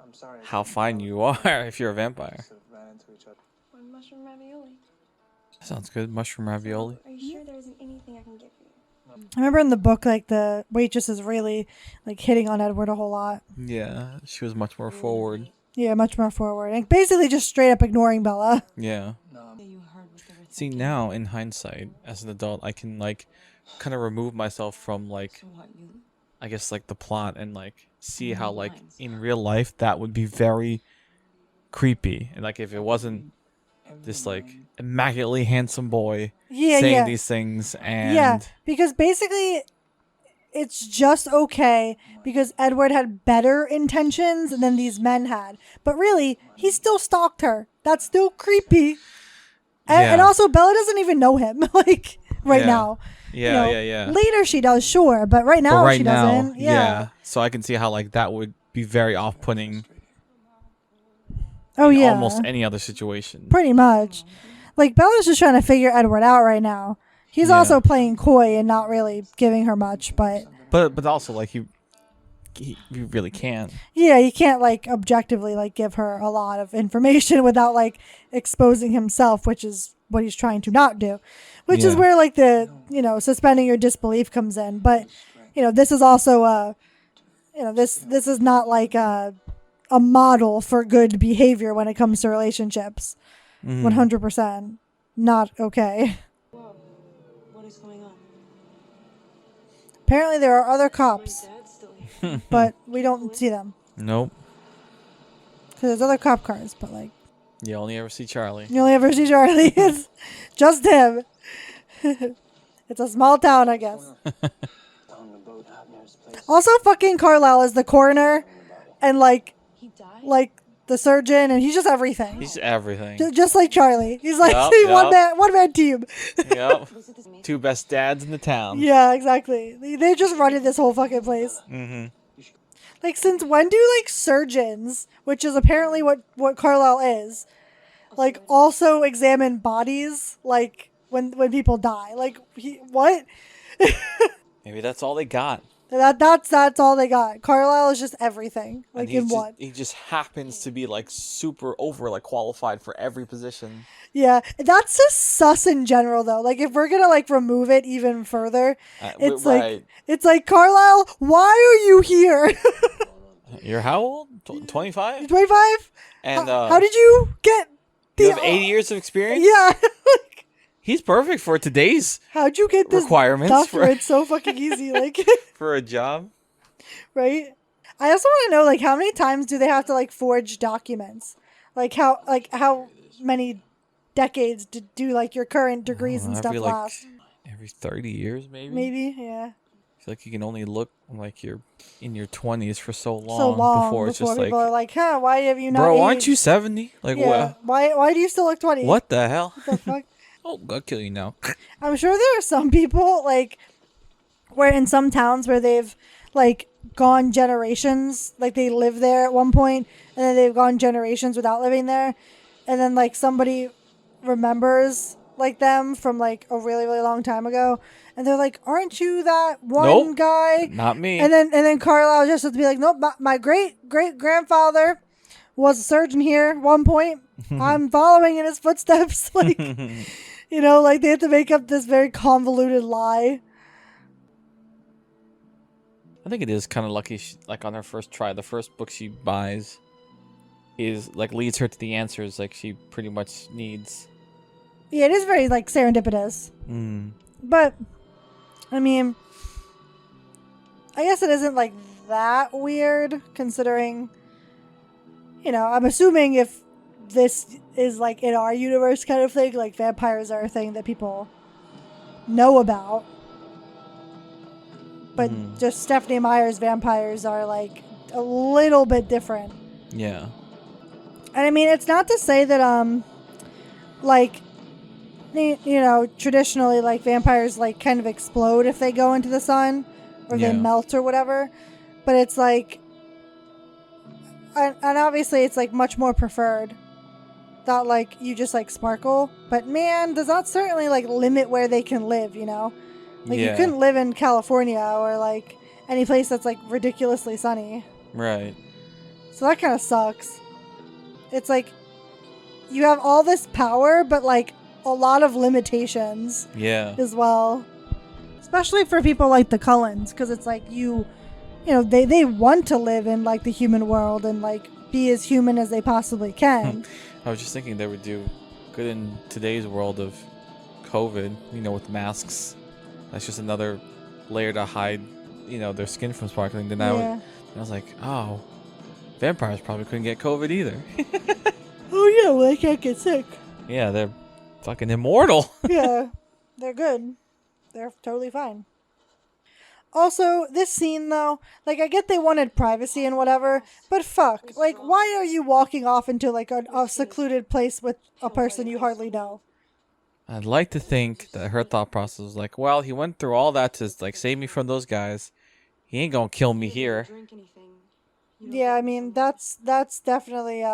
I'm sorry. how fine you are if you're a vampire. Sort of ran into each other. One mushroom ravioli. Sounds good. Mushroom ravioli. Are you sure there isn't anything I can get for you? I remember in the book, like the waitress is really like hitting on Edward a whole lot. Yeah, she was much more forward. Yeah, much more forward, and basically just straight up ignoring Bella. Yeah. You heard what they were See, now, in hindsight, as an adult, I can, like, kind of remove myself from, like, So what, you I guess, like, the plot and, like, see how, like, Lines. in real life, that would be very creepy. And, like, if it wasn't this, like, immaculately handsome boy Yeah, saying yeah, these things and... yeah. Because basically, it's just okay because Edward had better intentions than these men had. But really, he still stalked her. That's still creepy. And Yeah. also, Bella doesn't even know him, like, right Yeah. now. Yeah, You know, yeah. Later she does, sure, but right now But right she now, doesn't. Yeah. So I can see how, like, that would be very off-putting Oh in yeah. almost any other situation. Pretty much. Like, Bella's just trying to figure Edward out right now. He's Yeah. also playing coy and not really giving her much, but But also, like, he really can't. yeah, you can't like objectively like give her a lot of information without like exposing himself, which is what he's trying to not do. Which is Yeah. where like the, suspending your disbelief comes in. But, this is also this is not like a model for good behavior when it comes to relationships. Mhm. 100% not okay. Whoa. What is going on? Apparently there are other My cops, dad's still here. but we don't see them. Nope. Because there's other cop cars, but like, You only ever see Charlie. you only ever see Charlie. It's just him. It's a small town, I guess. On the boat out near his place. Also, fucking Carlisle is the coroner and like He died? the surgeon, and he's just everything. He's everything. Just like Charlie. He's like Yup, one yup. man team. Yep. Was it this amazing? Two best dads in the town. Yeah, exactly. They just running this whole fucking place. Mm-hmm. Like, since when do like surgeons, which is apparently what Carlisle is, like also examine bodies like when people die? Like, what? Maybe that's all they got. That's all they got. Carlisle is just everything, like in one. He just happens to be like super over like qualified for every position. Yeah, that's just sus in general, though. Like, if we're gonna like remove it even further, it's right. like Carlisle, why are you here? You're how old? 25? 25? And How did you get? you have 80 years of experience? Yeah. He's perfect for today's How'd you get this requirements doctorate so fucking easy? Like, for a job. right? I also want to know, like, how many times do they have to, like, forge documents? How many decades do like, your current degrees and stuff last? Every 30 years, maybe? Maybe, yeah. I feel like you can only look like you're in your 20s for so Before it's just people like, are like, huh, why have you not bro, aged? aren't you 70? Like, Yeah, why do you still look 20? what the hell? What the fuck? Oh, I'll kill you now. I'm sure there are some people, like, where in some towns where they've, like, gone generations, like, they live there at one point, and then they've gone generations without living there, and then, like, somebody remembers, like, them from, like, a really, really long time ago, and they're like, aren't you that one Nope, guy? not me. And then Carlisle just has to be like, nope, my great-great-grandfather was a surgeon here at one point. I'm following in his footsteps. Like, you know, like, they have to make up this very convoluted lie. I think it is kind of lucky, like, on her first try, the first book she buys is, like, leads her to the answers, like, she pretty much needs. Yeah, it is very, like, serendipitous. But, I mean, I guess it isn't, like, that weird, considering, you know, I'm assuming if this is, like, in our universe kind of thing, like, vampires are a thing that people know about. But just Stephanie Meyer's vampires are, like, a little bit different. Yeah. And I mean, it's not to say that, like, you know, traditionally, like, vampires, like, kind of explode if they go into the sun or they melt or whatever. But it's like, and obviously it's, like, much more preferred that, like, you just, like, sparkle. But man, does that certainly, like, limit where they can live, you know? Like, you couldn't live in California or, like, any place that's, like, ridiculously sunny. Right. So that kind of sucks. It's like, you have all this power, but, like, a lot of limitations. Yeah. As well. Especially for people like the Cullens, because it's like, you know, they want to live in, like, the human world and, like, be as human as they possibly can. I was just thinking they would do good in today's world of COVID, you know, with masks. That's just another layer to hide, you know, their skin from sparkling. Then I was like, oh, vampires probably couldn't get COVID either. Oh yeah, well, they can't get sick. Yeah, they're fucking immortal. Yeah, they're good. They're totally fine. Also, this scene though, like, I get they wanted privacy and whatever, but fuck, like, why are you walking off into, like, a secluded place with a person you hardly know? I'd like to think that her thought process was like, well, he went through all that to, like, save me from those guys. He ain't gonna kill me here. Yeah, I mean, that's definitely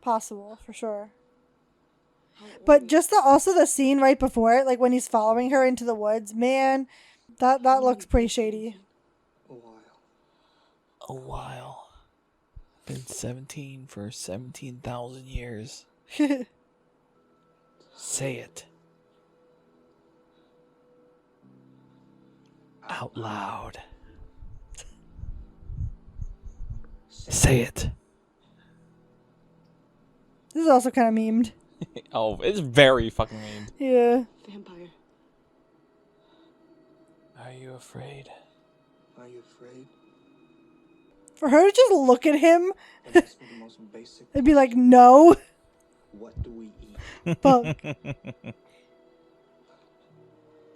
possible for sure. But just also the scene right before it, like when he's following her into the woods, man, that looks pretty shady. A while. Been 17 for 17,000 years. Say it. Out loud. Say it. This is also kind of memed. Oh, it's very fucking memed. Yeah. Vampire. Are you afraid? Are you afraid? For her to just look at him That's the most basic. and be like, no. What do we eat? Fuck.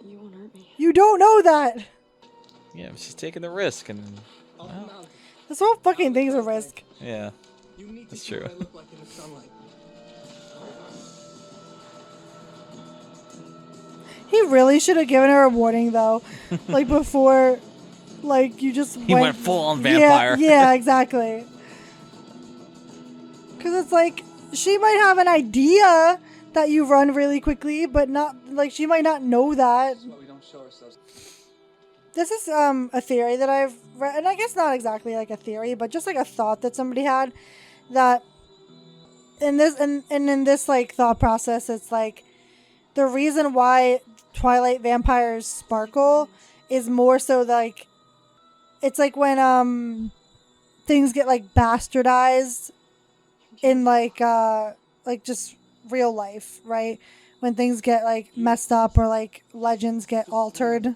You won't hurt me. You don't know that. Yeah, she's taking the risk, and This whole fucking thing's a risk. yeah, that's true. He really should have given her a warning though, like before, like you just He went full on vampire. Yeah, exactly. Because it's like she might have an idea that you run really quickly, but not like she might not know that. That's why we don't show ourselves. This is a theory that I've read, and I guess not exactly like a theory, but just like a thought that somebody had, that in this and in this like thought process, it's like the reason why Twilight vampires sparkle is more so like it's like when things get like bastardized in like just real life, right? When things get like messed up or like legends get altered.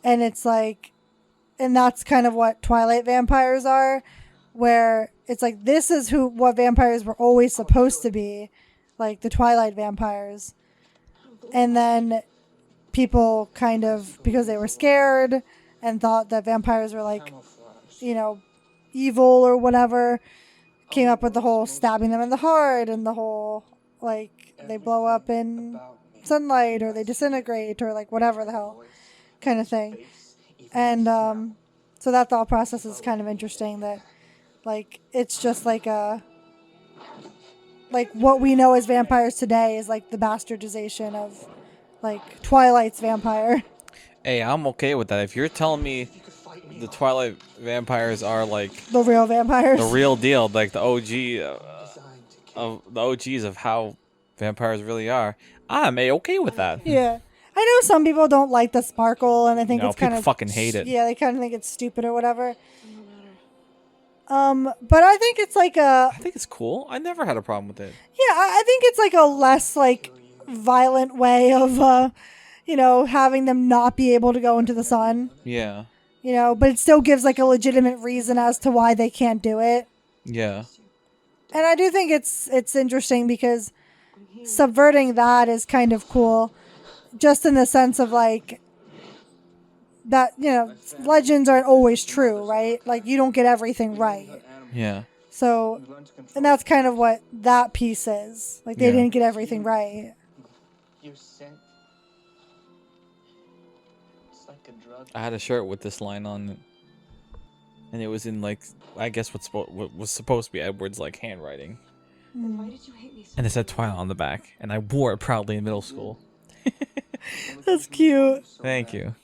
And it's like and that's kind of what Twilight vampires are, where it's like this is what vampires were always supposed to be, like the Twilight vampires. And then people kind of, because they were scared and thought that vampires were like, you know, evil or whatever, came up with the whole stabbing them in the heart and the whole like they blow up in sunlight or they disintegrate or like whatever the hell kind of thing. And so that thought process is kind of interesting, that like it's just like what we know as vampires today is like the bastardization of like Twilight's vampire. Hey, I'm okay with that. If you're telling me the Twilight vampires are like The real vampires. the real deal, like the OG of the OGs of how vampires really are, I'm okay with that. Yeah. I know some people don't like the sparkle and they think No, it's kind people of fucking hate it. Yeah, they kind of think it's stupid or whatever. But I think it's like I think it's cool. I never had a problem with it. yeah, I think it's like a less like violent way of you know, having them not be able to go into the sun. Yeah. You know, but it still gives like a legitimate reason as to why they can't do it. Yeah. And I do think it's interesting because subverting that is kind of cool, just in the sense of like that, you know, legends aren't always true, right? Like you don't get everything right. Yeah. So, and that's kind of what that piece is. Like they Yeah. didn't get everything right. Your scent. It's like a drug. I had a shirt with this line on it, and it was in like I guess what was supposed to be Edward's like handwriting, Why did you hate me so and it said Twilight on the back, and I wore it proudly in middle school. That's cute. Thank you.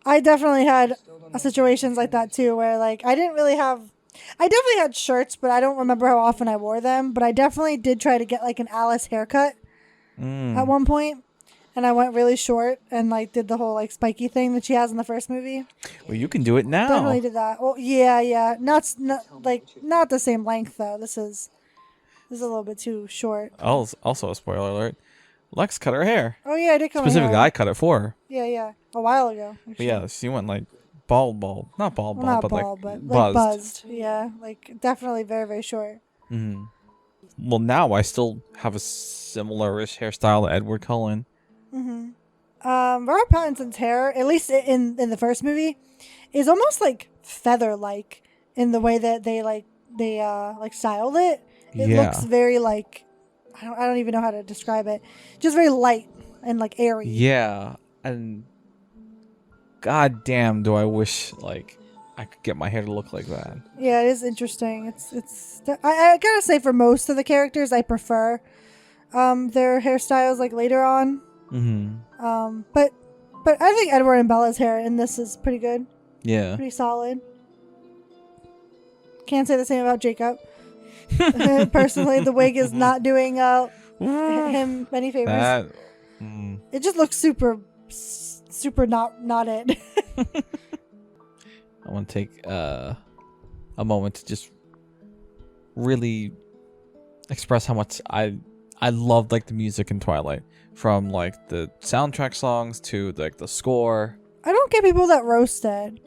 I definitely had situations like that too, where like I definitely had shirts, but I don't remember how often I wore them. But I definitely did try to get like an Alice haircut at one point, and I went really short and like did the whole like spiky thing that she has in the first movie. Well, you can do it now. Definitely did that. Well, yeah, not the same length though. This is a little bit too short. Also, a spoiler alert: Lex cut her hair. Oh yeah, I did cut my Specifically, hair. I cut it for her. Yeah, a while ago. But actually. yeah, she went like bald, not bald, Well, not but bald, like but buzzed. Yeah, like definitely very, very short. Hmm. Well, now I still have a similar-ish hairstyle to Edward Cullen. Robert Pattinson's hair, at least in the first movie, is almost like feather-like in the way that they styled it. It Yeah. looks very like I don't even know how to describe it. Just very light and like airy. Yeah, and god damn, do I wish like I could get my hair to look like that. Yeah, it is interesting. I gotta say, for most of the characters, I prefer their hairstyles like later on. Mm-hmm. But I think Edward and Bella's hair in this is pretty good, Yeah. pretty solid. Can't say the same about Jacob. Personally, the wig is not doing him any favors. That. It just looks super not it. I want to take a moment to just really express how much I loved like the music in Twilight, from like the soundtrack songs to like the score. I don't get people that roast it.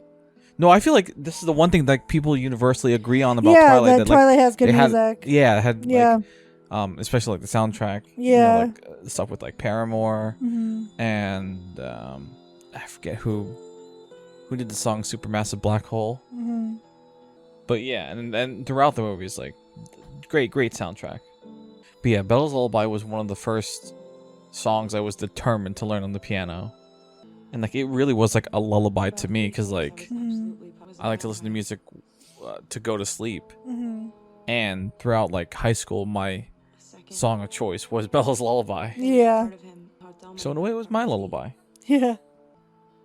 No, I feel like this is the one thing like people universally agree on about Yeah, Twilight. that Twilight has good it had- music. Yeah, it had Yeah. like, especially like the soundtrack. Yeah. You know, like stuff with like Paramore and I forget who did the song Supermassive Black Hole. But yeah, and throughout the movies, like great soundtrack. But yeah, Bella's Lullaby was one of the first songs I was determined to learn on the piano. And like it really was like a lullaby to me, because like I like to listen to music to go to sleep. And throughout like high school, my song of choice was Bella's Lullaby. Yeah. So in a way, it was my lullaby. Yeah.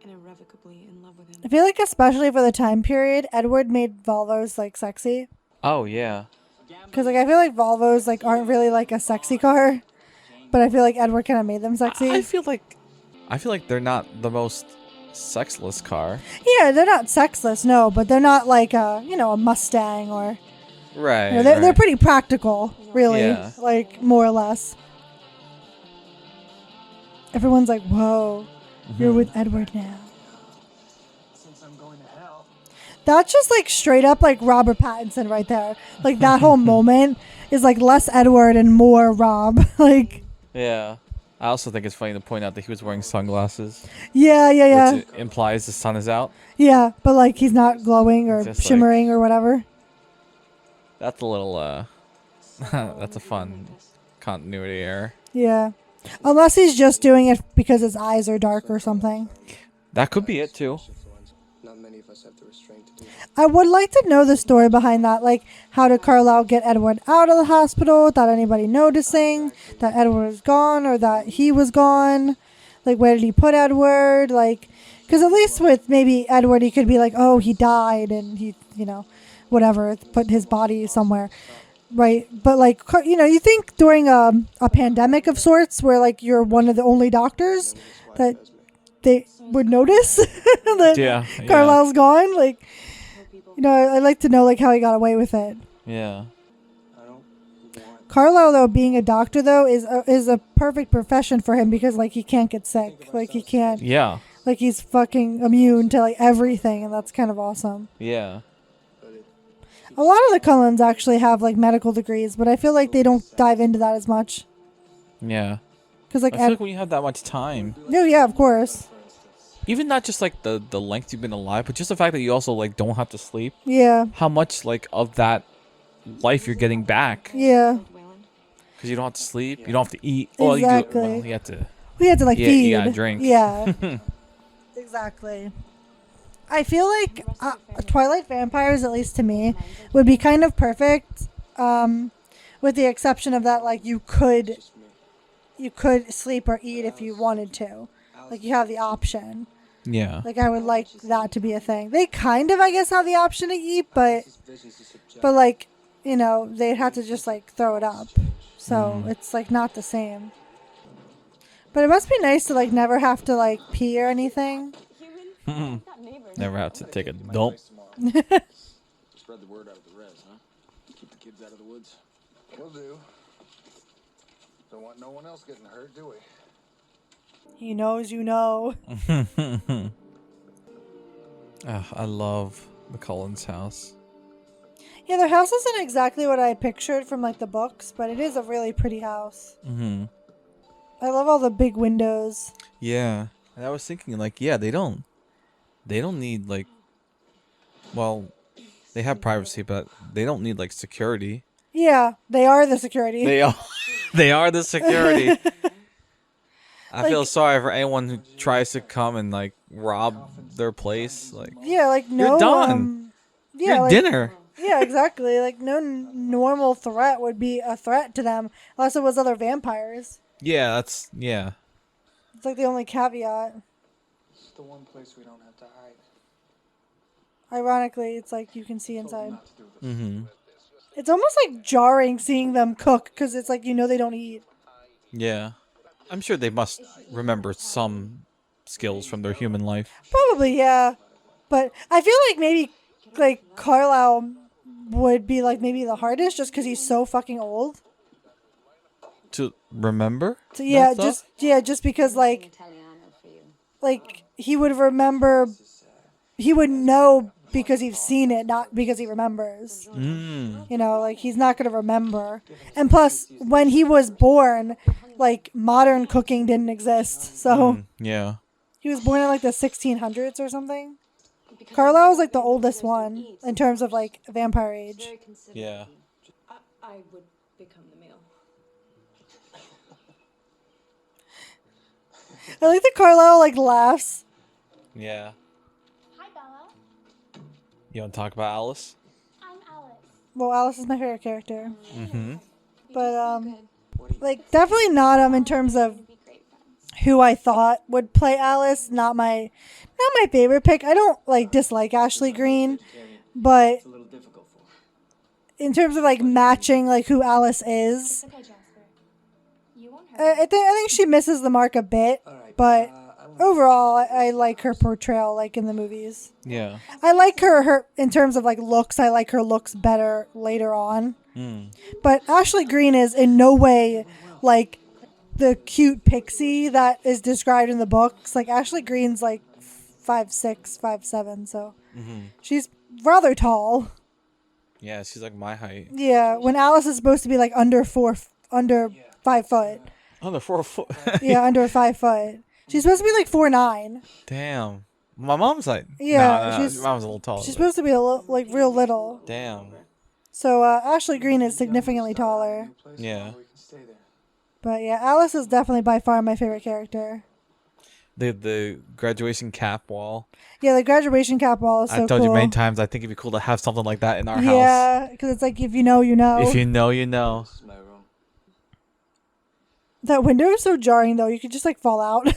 and irrevocably in love with him. I feel like especially for the time period, Edward made Volvos like sexy. Oh yeah. Because like I feel like Volvos like aren't really like a sexy car, but I feel like Edward kind of made them sexy. I feel like they're not the most sexless car. Yeah, they're not sexless, no, but they're not like a Mustang or Right. they're pretty practical, really, Yeah. like more or less. Everyone's like, "Whoa, you're with Edward now." Since I'm going to hell, That's just like straight up like Robert Pattinson right there. Like that whole moment is like less Edward and more Rob. Like Yeah. I also think it's funny to point out that he was wearing sunglasses, yeah. which implies the sun is out. Yeah, but like he's not glowing or Just, like- shimmering or whatever. That's a little, that's a fun continuity error. Yeah. Unless he's just doing it because his eyes are dark or something. That could be it, too. Not many of us have the restraint to do that. I would like to know the story behind that. Like, how did Carlisle get Edward out of the hospital without anybody noticing that Edward was gone or that he was gone? Like, where did he put Edward? Like, because at least with maybe Edward, he could be like, oh, he died and he, you know, whatever, put his body somewhere. Right. But, like, you know, you think during a pandemic of sorts where, like, you're one of the only doctors that they would notice that Carlisle's gone. Like, you know, I'd like to know, like, how he got away with it. Yeah. I don't want Carlisle, though, being a doctor, though, is a perfect profession for him because, like, he can't get sick. Like, he can't. Yeah. Like, he's fucking immune to, like, everything, and that's kind of awesome. Yeah. A lot of the Cullens actually have, like, medical degrees, but I feel like they don't dive into that as much. Yeah. Because, like, I feel like when you have that much time, no, yeah, of course. even not just like the length you've been alive, but just the fact that you also like don't have to sleep, Yeah, how much like of that life you're getting back yeah. because you don't have to sleep, you don't have to eat. Well, Exactly. you have to. We had to, like, Yeah, feed. you gotta drink. Yeah. Exactly. I feel like Twilight vampires, at least to me, would be kind of perfect, with the exception of that, like, you could sleep or eat if you wanted to. Like, you have the option. Yeah. Like, I would like that to be a thing. They kind of, I guess, have the option to eat, but like, you know, they'd have to just, like, throw it up. So it's, like, not the same. But it must be nice to, like, never have to, like, pee or anything. Never have to take a dump. Spread the word out of the res, huh? Keep the kids out of the woods. Will do. Don't want no one else getting hurt, do we? He knows you know. I love the Cullens house. Yeah, their house isn't exactly what I pictured from, like, the books, but it is a really pretty house. Mm-hmm. I love all the big windows. Yeah, and I was thinking like, yeah, they don't need like, well, they have privacy, but they don't need like security. Yeah, they are the security. They are the security. I Like- feel sorry for anyone who tries to come and like rob their place. Like, Yeah, like, no. You're done. Yeah, your like, dinner. Yeah, exactly. Like, no normal threat would be a threat to them unless it was other vampires. Yeah, It's like the only caveat. It's the one place we don't have to hide. Ironically, it's like you can see inside. Not to do with Mm-hmm. It's almost like jarring seeing them cook because it's like, you know, they don't eat. Yeah. I'm sure they must remember some skills from their human life. Probably, yeah. But I feel like maybe, like, Carlisle would be, like, maybe the hardest just because he's so fucking old. To remember? So, yeah, that stuff? just because, like, he would remember, he would know because he's seen it, not because he remembers. Mm. You know, like, he's not going to remember. And plus, when he was born, like, modern cooking didn't exist. So, Yeah. he was born in, like, the 1600s or something. Carlisle was, like, the oldest one in terms of, like, vampire age. Yeah. I would become the meal. I like that Carlisle, like, laughs. Yeah. Hi, Bella. You want to talk about Alice? I'm Alice. Well, Alice is my favorite character. Mm-hmm. But, like, definitely not in terms of Be great friends. who I thought would play Alice. Not my favorite pick. I don't, like, dislike Ashley Greene, but It's a little difficult for her. in terms of, like, matching, like, who Alice is, Okay, Jasper. You won't hurt. I think she misses the mark a bit. All right. But I want overall, I like her portrayal, like, in the movies. Yeah. I like her in terms of, like, looks. I like her looks better later on. Mm. But Ashley Greene is in no way like the cute pixie that is described in the books. Like, Ashley Greene's like 5'6", 5'7", so She's rather tall. Yeah, she's like my height. Yeah, when Alice is supposed to be like under 5 foot. Under 4 foot. Yeah, under 5 foot. She's supposed to be like 4'9". Damn. My mom's like. Yeah, no, my mom's a little taller. She's supposed to be like real little. Damn. So Ashley Greene is significantly taller. Yeah. But yeah, Alice is definitely by far my favorite character. The graduation cap wall. Yeah, the graduation cap wall is so cool. I've told you many times. I think it'd be cool to have something like that in our house. Yeah, because it's like if you know, you know. If you know, you know. This is my room. That window is so jarring, though. You could just like fall out.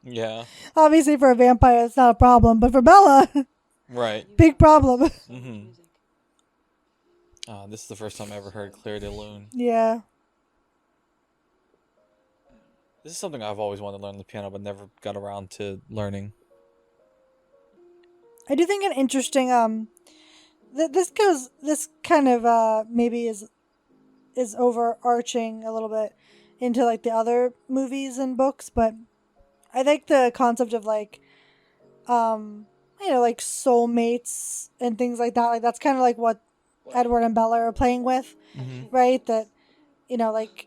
Yeah. Obviously, for a vampire, it's not a problem, but for Bella, Right. big problem. This is the first time I ever heard Claire de Lune. Yeah. This is something I've always wanted to learn on the piano, but never got around to learning. I do think an interesting this kind of maybe is overarching a little bit into like the other movies and books, but I think the concept of like like soulmates and things like that, like that's kind of like what Edward and Bella are playing with, right? That like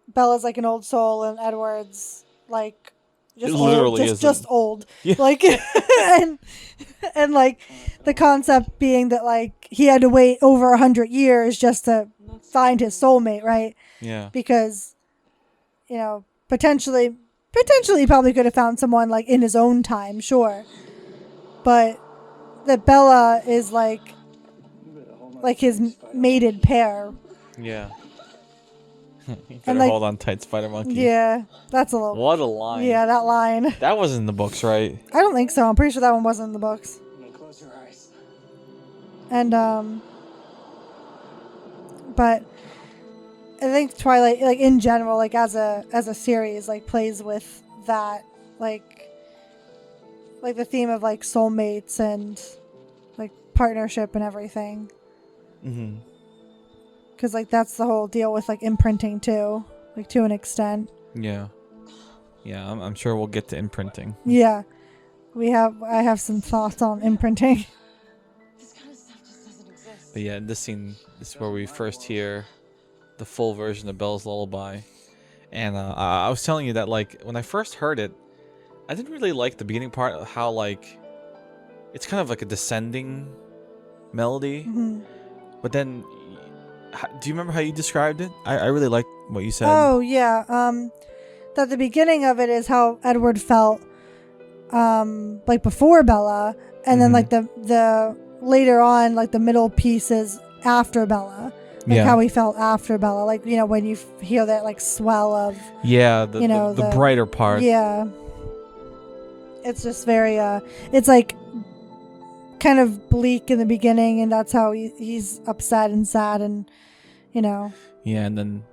Bella's like an old soul and Edward's like just old, just old. Yeah. Like and like the concept being that like he had to wait over 100 years just to find his soulmate, right? Yeah. Because potentially he probably could have found someone like in his own time, sure. But that Bella is like his mated pair. Yeah. You better And, like, hold on tight, Spider Monkey. Yeah, that's a little. What a line. Yeah, that line. That wasn't in the books, right? I don't think so. I'm pretty sure that one wasn't in the books. Close your eyes. And but I think Twilight, like in general, like as a series, like plays with that, like the theme of like soulmates and like partnership and everything. Mm-hmm. Because like that's the whole deal with like imprinting too, like to an extent. Yeah. Yeah, I'm sure we'll get to imprinting. Yeah, I have some thoughts on imprinting. This kind of stuff just doesn't exist. But yeah, in this scene, this is where we first hear the full version of Bella's Lullaby. And I was telling you that like when I first heard it, I didn't really like the beginning part of how like it's kind of like a descending melody. Mm-hmm. But then, do you remember how you described it? I really liked what you said. Oh yeah, that the beginning of it is how Edward felt, like before Bella, and then like the later on, like the middle pieces after Bella, like how he felt after Bella, like when you hear that like swell of the brighter part. Yeah, it's just very it's like kind of bleak in the beginning, and that's how he's upset and sad, and Yeah, and then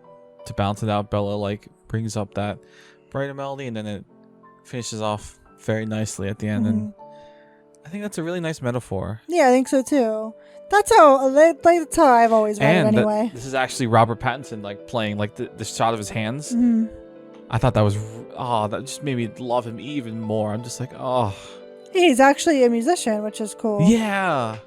to balance it out, Bella like brings up that brighter melody, and then it finishes off very nicely at the end. And I think that's a really nice metaphor. Yeah, I think so too. That's how I've always read it anyway. This is actually Robert Pattinson like playing like the shot of his hands. Mm-hmm. I thought that was that just made me love him even more. I'm just like, oh. He's actually a musician, which is cool. Yeah.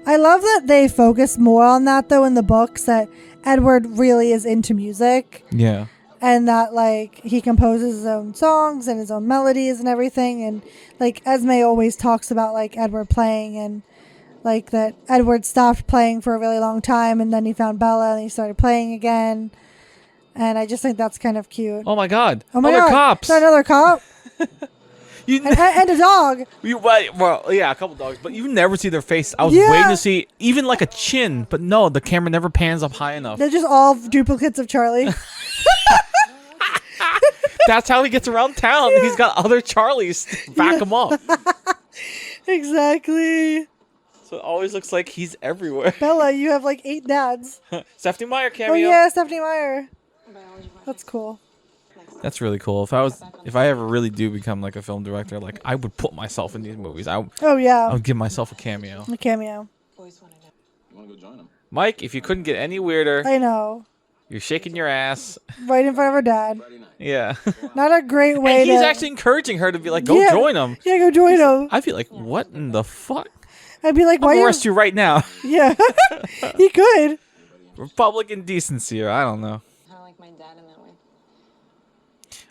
I love that they focus more on that though in the books, that Edward really is into music. Yeah. And that like he composes his own songs and his own melodies and everything, and like Esme always talks about like Edward playing, and like that Edward stopped playing for a really long time and then he found Bella and he started playing again. And I just think that's kind of cute. Oh my god. Oh my Other god. cops. Is that another cop? and a dog. Well, yeah, a couple dogs, but you never see their face. I was waiting to see even like a chin, but no, the camera never pans up high enough. They're just all duplicates of Charlie. That's how he gets around town. Yeah. He's got other Charlies to back him up. Exactly. So it always looks like he's everywhere. Bella, you have like 8 dads. Stephanie Meyer cameo. Oh yeah, Stephanie Meyer. That's cool. That's really cool. If I ever really do become like a film director, like I would put myself in these movies. I would give myself a cameo. A cameo. You want to go join him? Mike, if you couldn't get any weirder. I know. You're shaking your ass. right in front of her dad. Friday night. Yeah. Not a great way And he's to. actually encouraging her to be like, go Yeah. join him. Yeah, go join him. I'd be like, what in the fuck? I'd be like, I'll why you? arrest you right now. Yeah, he could. Republican decency, or I don't know. Kind of like my dad in that way.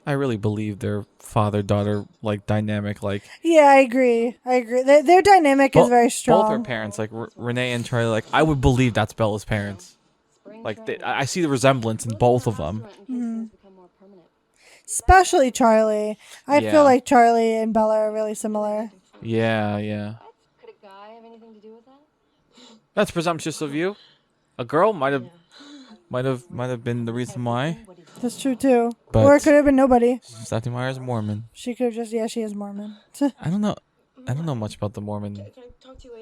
I really believe their father-daughter like dynamic, like Yeah, I agree. Their dynamic is very strong. both her parents, like Renee and Charlie. Like I would believe that's Bella's parents. Like I see the resemblance in both of them. Especially Charlie. I Yeah. feel like Charlie and Bella are really similar. Yeah, yeah. Could a guy have anything to do with that? That's presumptuous of you. A girl might have been the reason why. That's true too. But- Or it could have been nobody. Stephanie Meyer's Mormon. She could have just, yeah, she is Mormon. I don't know much about the Mormon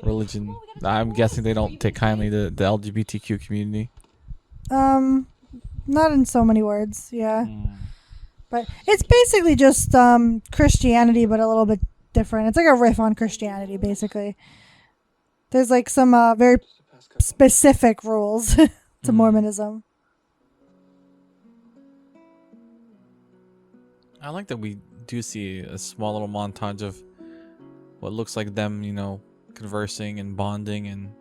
religion. I'm guessing they don't take kindly to the LGBTQ community. Not in so many words, yeah. But it's basically just Christianity, but a little bit different. It's like a riff on Christianity, basically. There's like some very specific rules to Mormonism. I like that we do see a small little montage of what looks like them, conversing and bonding, and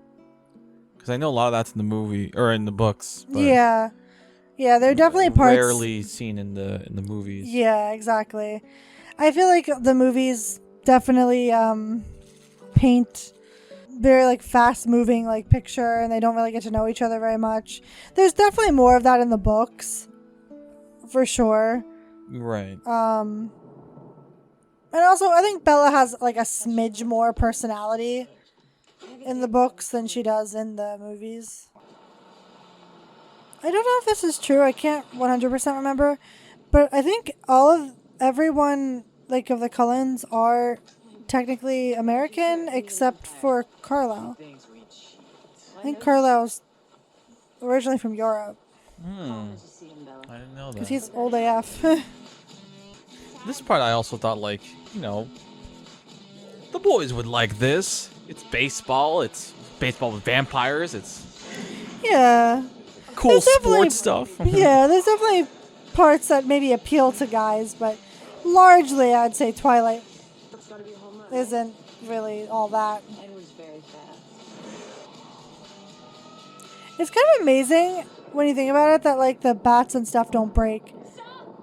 because I know a lot of that's in the movie or in the books. But Yeah, they're definitely parts. rarely seen in the movies. Yeah, exactly. I feel like the movies definitely paint very like fast moving like picture, and they don't really get to know each other very much. There's definitely more of that in the books, for sure. Right. And also I think Bella has like a smidge more personality in the books than she does in the movies. I don't know if this is true. I can't 100% remember, but I think everyone like of the Cullens are technically American except for Carlisle. I think Carlisle's originally from Europe I didn't know because that. he's old AF. This part I also thought the boys would like this. It's baseball. It's baseball with vampires. It's Yeah. cool There's definitely- sports stuff. Yeah, there's definitely parts that maybe appeal to guys, but largely I'd say Twilight isn't really all that. Edward's very fast. It's kind of amazing when you think about it that like the bats and stuff don't break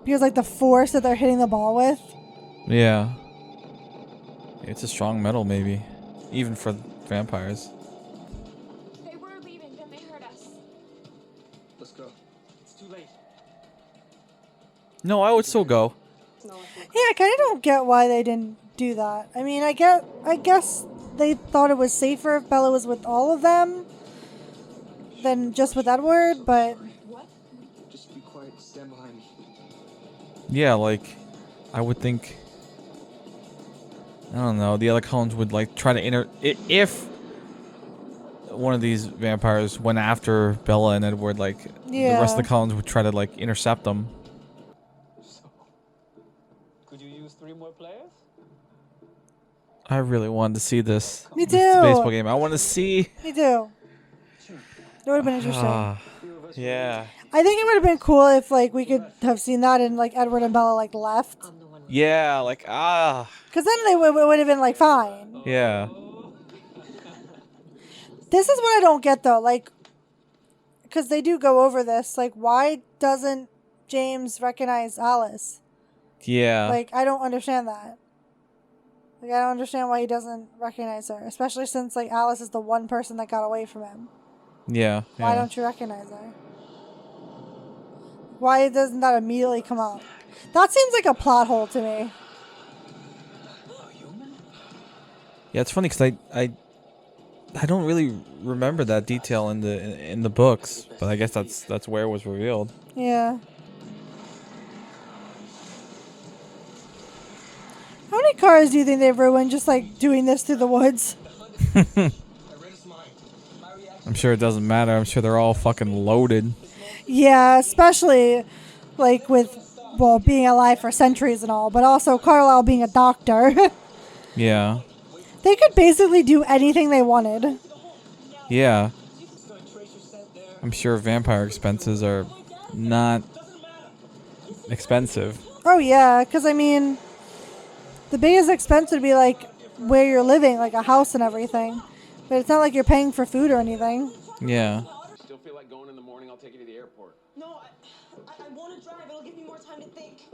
because like the force that they're hitting the ball with. Yeah. It's a strong metal, maybe, even for vampires. They were leaving, then they heard us. Let's go. It's too late. No, I would still go. Yeah, I kind of don't get why they didn't do that. I mean, I guess they thought it was safer if Bella was with all of them than just with Edward, but Just be quiet. Stand behind me. Yeah, like I would think. I don't know. The other Cullens would like try to if one of these vampires went after Bella and Edward, like the rest of the Cullens would try to like intercept them. So, could you use 3 more players? I really wanted to see this. Me This too. baseball game. I want to see. Me too. It would have been interesting. Yeah. I think it would have been cool if like we could have seen that and like Edward and Bella like left, Yeah. Like because then they would have been like fine. Yeah. This is what I don't get though, like, because they do go over this. Like, why doesn't James recognize Alice? Yeah. Like, I don't understand that. Like, I don't understand why he doesn't recognize her, especially since like Alice is the one person that got away from him. Yeah. Why yeah. don't you recognize her? Why doesn't that immediately come up? That seems like a plot hole to me. Yeah, it's funny because I don't really remember that detail in the books, but I guess that's where it was revealed. Yeah. How many cars do you think they've ruined just like doing this through the woods? I'm sure it doesn't matter. I'm sure they're all fucking loaded. Yeah, especially like with being alive for centuries and all, but also Carlisle being a doctor. Yeah. They could basically do anything they wanted. Yeah. I'm sure vampire expenses are not expensive. Oh yeah, because I mean, the biggest expense would be like where you're living, like a house and everything. But it's not like you're paying for food or anything. Yeah. Still feel like going in the morning? I'll take you to the airport. No, I want to drive. It'll give me more time to think.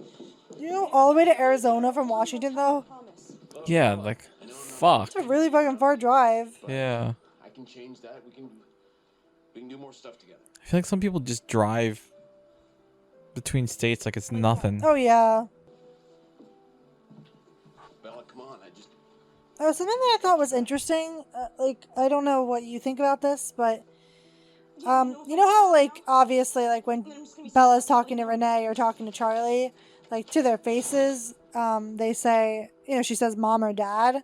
You know, all the way to Arizona from Washington, though? Yeah, like, fuck. It's a really fucking far drive. Yeah. I can change that. We can do more stuff together. I feel like some people just drive between states like it's nothing. Oh, yeah. Bella, come on. Something that I thought was interesting, like, I don't know what you think about this, but, you know how, like, obviously, like, when Bella's talking to Renee or talking to Charlie, like, to their faces, they say, you know, she says mom or dad,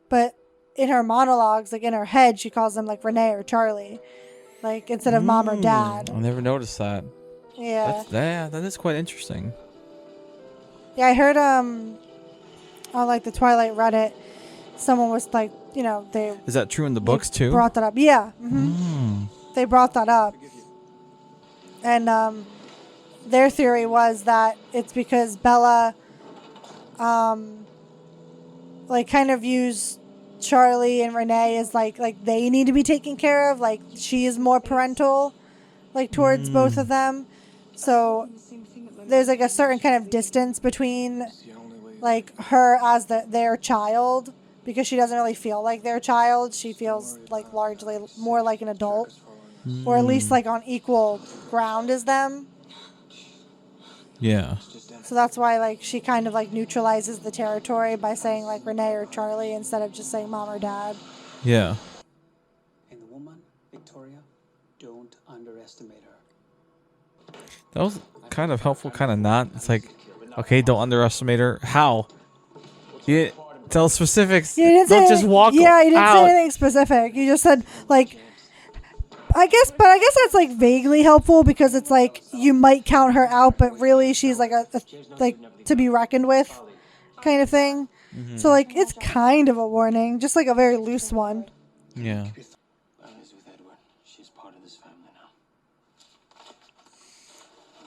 but in her monologues, like, in her head, she calls them, like, Renee or Charlie, like, instead of mom or dad. I never noticed that. Yeah. That is quite interesting. Yeah, I heard, on, like, the Twilight Reddit, someone was like, you know, Is that true in the books too? Brought that up. Yeah. Mm-hmm. They brought that up. And their theory was that it's because Bella like kind of views Charlie and Renee as like they need to be taken care of, like she is more parental like towards both of them. So there's like a certain kind of distance between like her as their child, because she doesn't really feel like their child. She feels like largely more like an adult, or at least like on equal ground as them. Yeah. So that's why like she kind of like neutralizes the territory by saying like Renee or Charlie instead of just saying mom or dad. Yeah. And the woman, Victoria, don't underestimate her. That was kind of helpful, kind of not. It's like, okay, don't underestimate her. How? You didn't tell specifics. You didn't don't say just walk Yeah, you didn't out. say anything specific. You just said like, I guess that's like vaguely helpful, because it's like you might count her out, but really she's like a like to be reckoned with kind of thing. Mm-hmm. So like it's kind of a warning, just like a very loose one. Yeah. Bella's with Edward. She's part of this family now.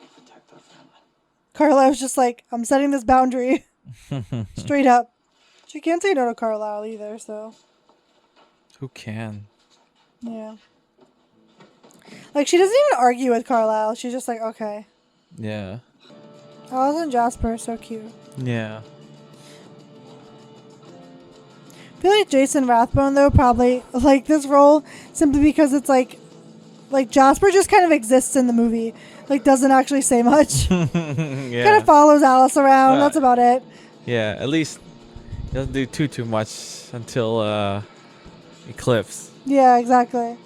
We protect our family. Carlisle's just like, I'm setting this boundary. Straight up. She can't say no to Carlisle either, so Who can? yeah. Like she doesn't even argue with Carlisle. She's just like, okay. Yeah. Alice and Jasper are so cute. Yeah. I feel like Jason Rathbone though probably like this role simply because it's like Jasper just kind of exists in the movie, like doesn't actually say much. Yeah. Kind of follows Alice around. That's about it. Yeah. At least he doesn't do too much until Eclipse. Yeah, exactly.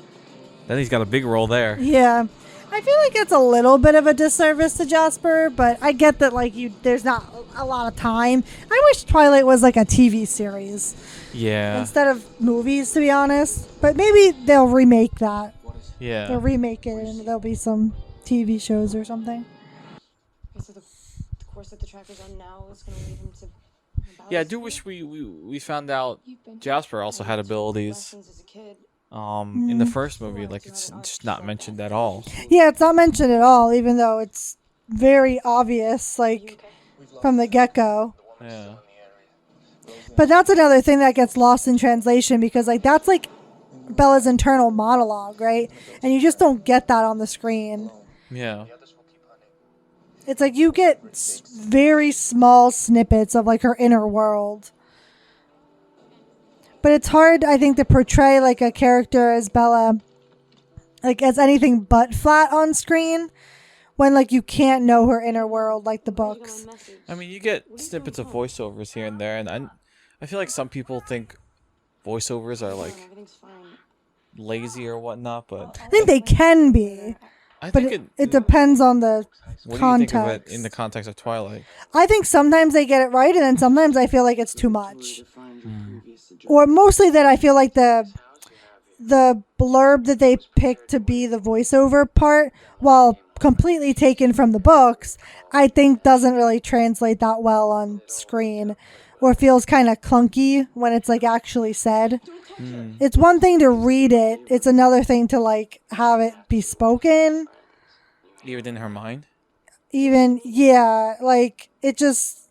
Then he's got a big role there. Yeah. I feel like it's a little bit of a disservice to Jasper, but I get that like there's not a lot of time. I wish Twilight was like a TV series Yeah. instead of movies, to be honest. But maybe they'll remake that. Yeah. They'll remake it and there'll be some TV shows or something. Okay, so the course that the tracker's on now is going to lead him to... Yeah, I do wish we found out Jasper also had abilities. Lessons as a kid. In the first movie, like it's just not mentioned at all. Yeah, it's not mentioned at all, even though it's very obvious, like from the get-go. Yeah. But that's another thing that gets lost in translation, because like that's like Bella's internal monologue, right? And you just don't get that on the screen. Yeah. It's like you get very small snippets of like her inner world. But it's hard, I think, to portray like a character as Bella, like as anything but flat on screen, when like you can't know her inner world like the books. I mean, you get snippets of voiceovers here and there, and I feel like some people think voiceovers are like lazy or whatnot, but I think they can be, I but think it depends on the what context. do you think of it in the context of Twilight? I think sometimes they get it right, and then sometimes I feel like it's too much. Or mostly that I feel like the blurb that they picked to be the voiceover part, while completely taken from the books, I think doesn't really translate that well on screen, or feels kind of clunky when it's like actually said. It's one thing to read it, it's another thing to like have it be spoken. Even in her mind? Even, yeah, like, it just,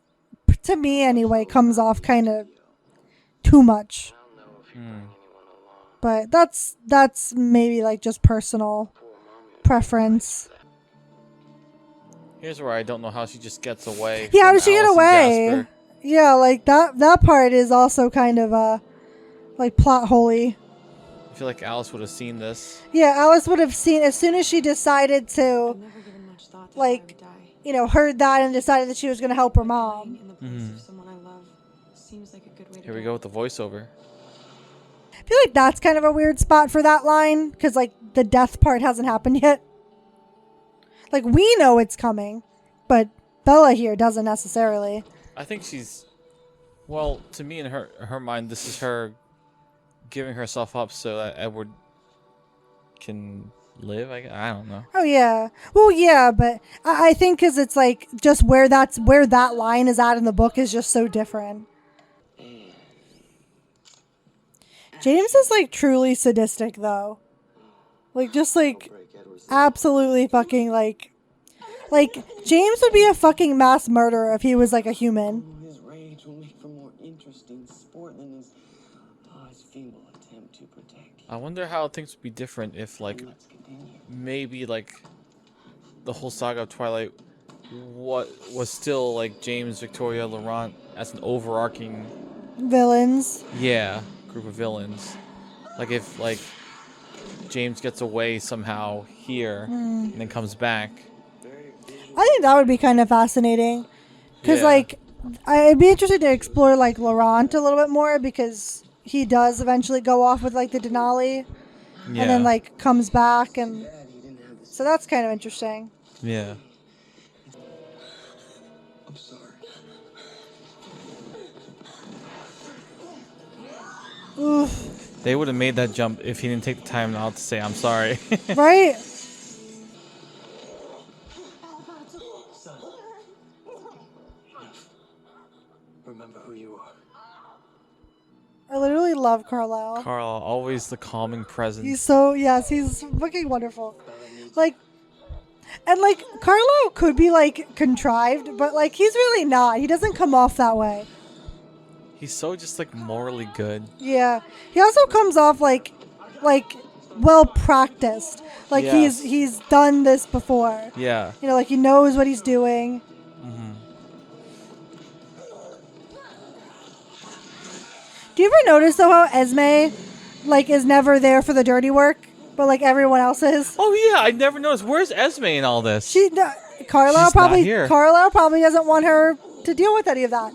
to me anyway, comes off kind of too much. But that's maybe like just personal preference. Here's where I don't know how she just gets away. Yeah, how from does she get Alice and away? Jasper. Yeah, like that part is also kind of like plot holy. I feel like Alice would have seen this. Yeah, Alice would have seen as soon as she decided to, I've never given much thought to like, how I would die. you know, heard that and decided that she was going to help her mom. In the place of someone I love seems like a good way to Here we go. go with the voiceover. I feel like that's kind of a weird spot for that line because, like, the death part hasn't happened yet. Like, we know it's coming, but Bella here doesn't necessarily. I think she's, well, to me in her mind, this is her giving herself up so that Edward can live. I don't know. Oh yeah, well yeah, but I think because it's like just where that line is at in the book is just so different. James is like truly sadistic though, like just like absolutely fucking like James would be a fucking mass murderer if he was like a human. His rage will make for more interesting sport than his feeble attempt to protect. I wonder how things would be different if, like, maybe like the whole saga of Twilight, what was still like James, Victoria, Laurent as an overarching Villains. group of villains. Like if like James gets away somehow here and then comes back. I think that would be kind of fascinating because Yeah. like I'd be interested to explore like Laurent a little bit more because he does eventually go off with like the Denali and then like comes back, and so that's kind of interesting. Yeah. I'm sorry. Oof. They would have made that jump if he didn't take the time out to say I'm sorry. Right? Son. Remember who you are. I literally love Carlisle. Carla, always the calming presence. He's so, yes, he's fucking wonderful. Like, and like, Carlisle could be like contrived, but like, he's really not. He doesn't come off that way. He's so just like morally good. Yeah. He also comes off like well practiced. Like Yes. he's done this before. Yeah. You know, like he knows what he's doing. Do you ever notice though how Esme like is never there for the dirty work, but like everyone else is? Oh yeah, I never noticed. Where's Esme in all this? Carlisle She's probably not here. Carlisle probably doesn't want her to deal with any of that.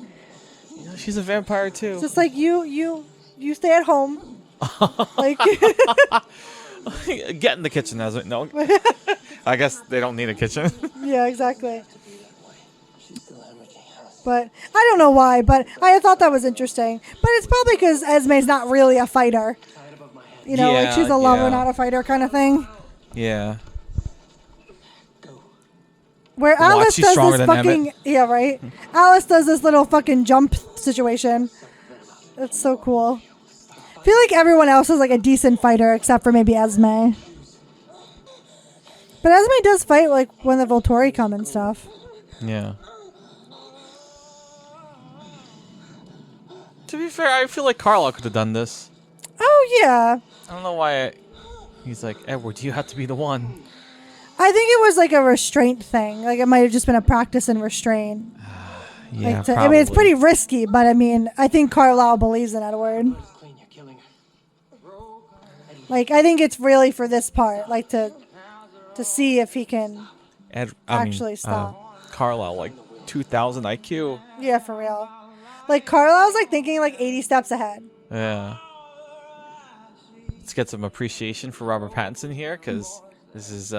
You know, she's a vampire too. It's just like you stay at home. Like Get in the kitchen, Esme. No. I guess they don't need a kitchen. yeah, exactly. But I don't know why, but I thought that was interesting. But it's probably because Esme's not really a fighter. You know, like she's a lover, not a fighter kind of thing. Yeah. Where Alice she's does stronger this than fucking Emmett. yeah, right. Alice does this little fucking jump situation. That's so cool. I feel like everyone else is like a decent fighter except for maybe Esme. But Esme does fight like when the Volturi come and stuff. Yeah. To be fair, I feel like Carlisle could have done this. Oh yeah. I don't know why he's like, Edward, you have to be the one. I think it was like a restraint thing. Like it might have just been a practice in restraint. Yeah, Like I mean, it's pretty risky, but I mean, I think Carlisle believes in Edward. Like I think it's really for this part, like to see if he can actually stop. Carlisle, like 2,000 IQ. Yeah, for real. Like Carlisle's like thinking like 80 steps ahead. Yeah. Let's get some appreciation for Robert Pattinson here, because this is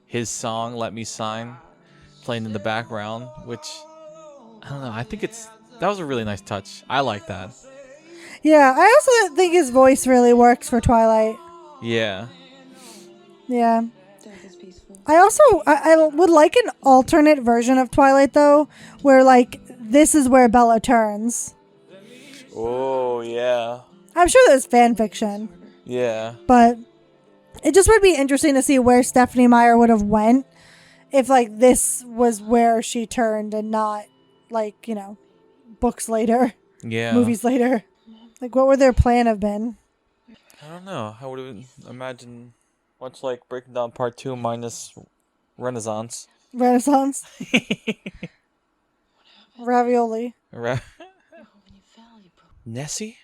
his song, Let Me Sign, playing in the background, which, I don't know, I think that was a really nice touch. I like that. Yeah, I also think his voice really works for Twilight. Yeah. Yeah. I also, I would like an alternate version of Twilight, though, where, like, this is where Bella turns. Oh, yeah. I'm sure there's fan fiction. Yeah. But it just would be interesting to see where Stephanie Meyer would have went. if like this was where she turned and not like, you know, books later, Yeah. movies later. Like, what would their plan have been? I don't know. I would have imagined much like Breaking Down Part 2 minus Renaissance. Renaissance? Ravioli. Nessie?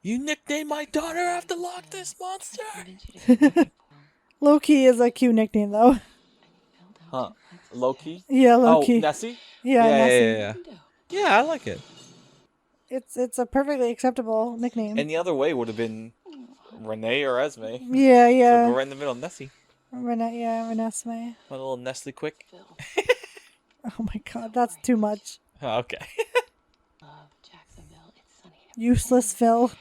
You nicknamed my daughter after Loch Ness Monster? Loki is a cute nickname, though. Huh. Loki? Yeah, Loki. Oh, Nessie? Yeah, Nessie. Yeah. Yeah, I like it. It's a perfectly acceptable nickname. Any other way would have been Renee or Esme. Yeah, yeah. So go right in the middle, Nessie. Renesmee. My little Nestle quick. Oh my god, that's too much. Oh, okay. Useless Phil.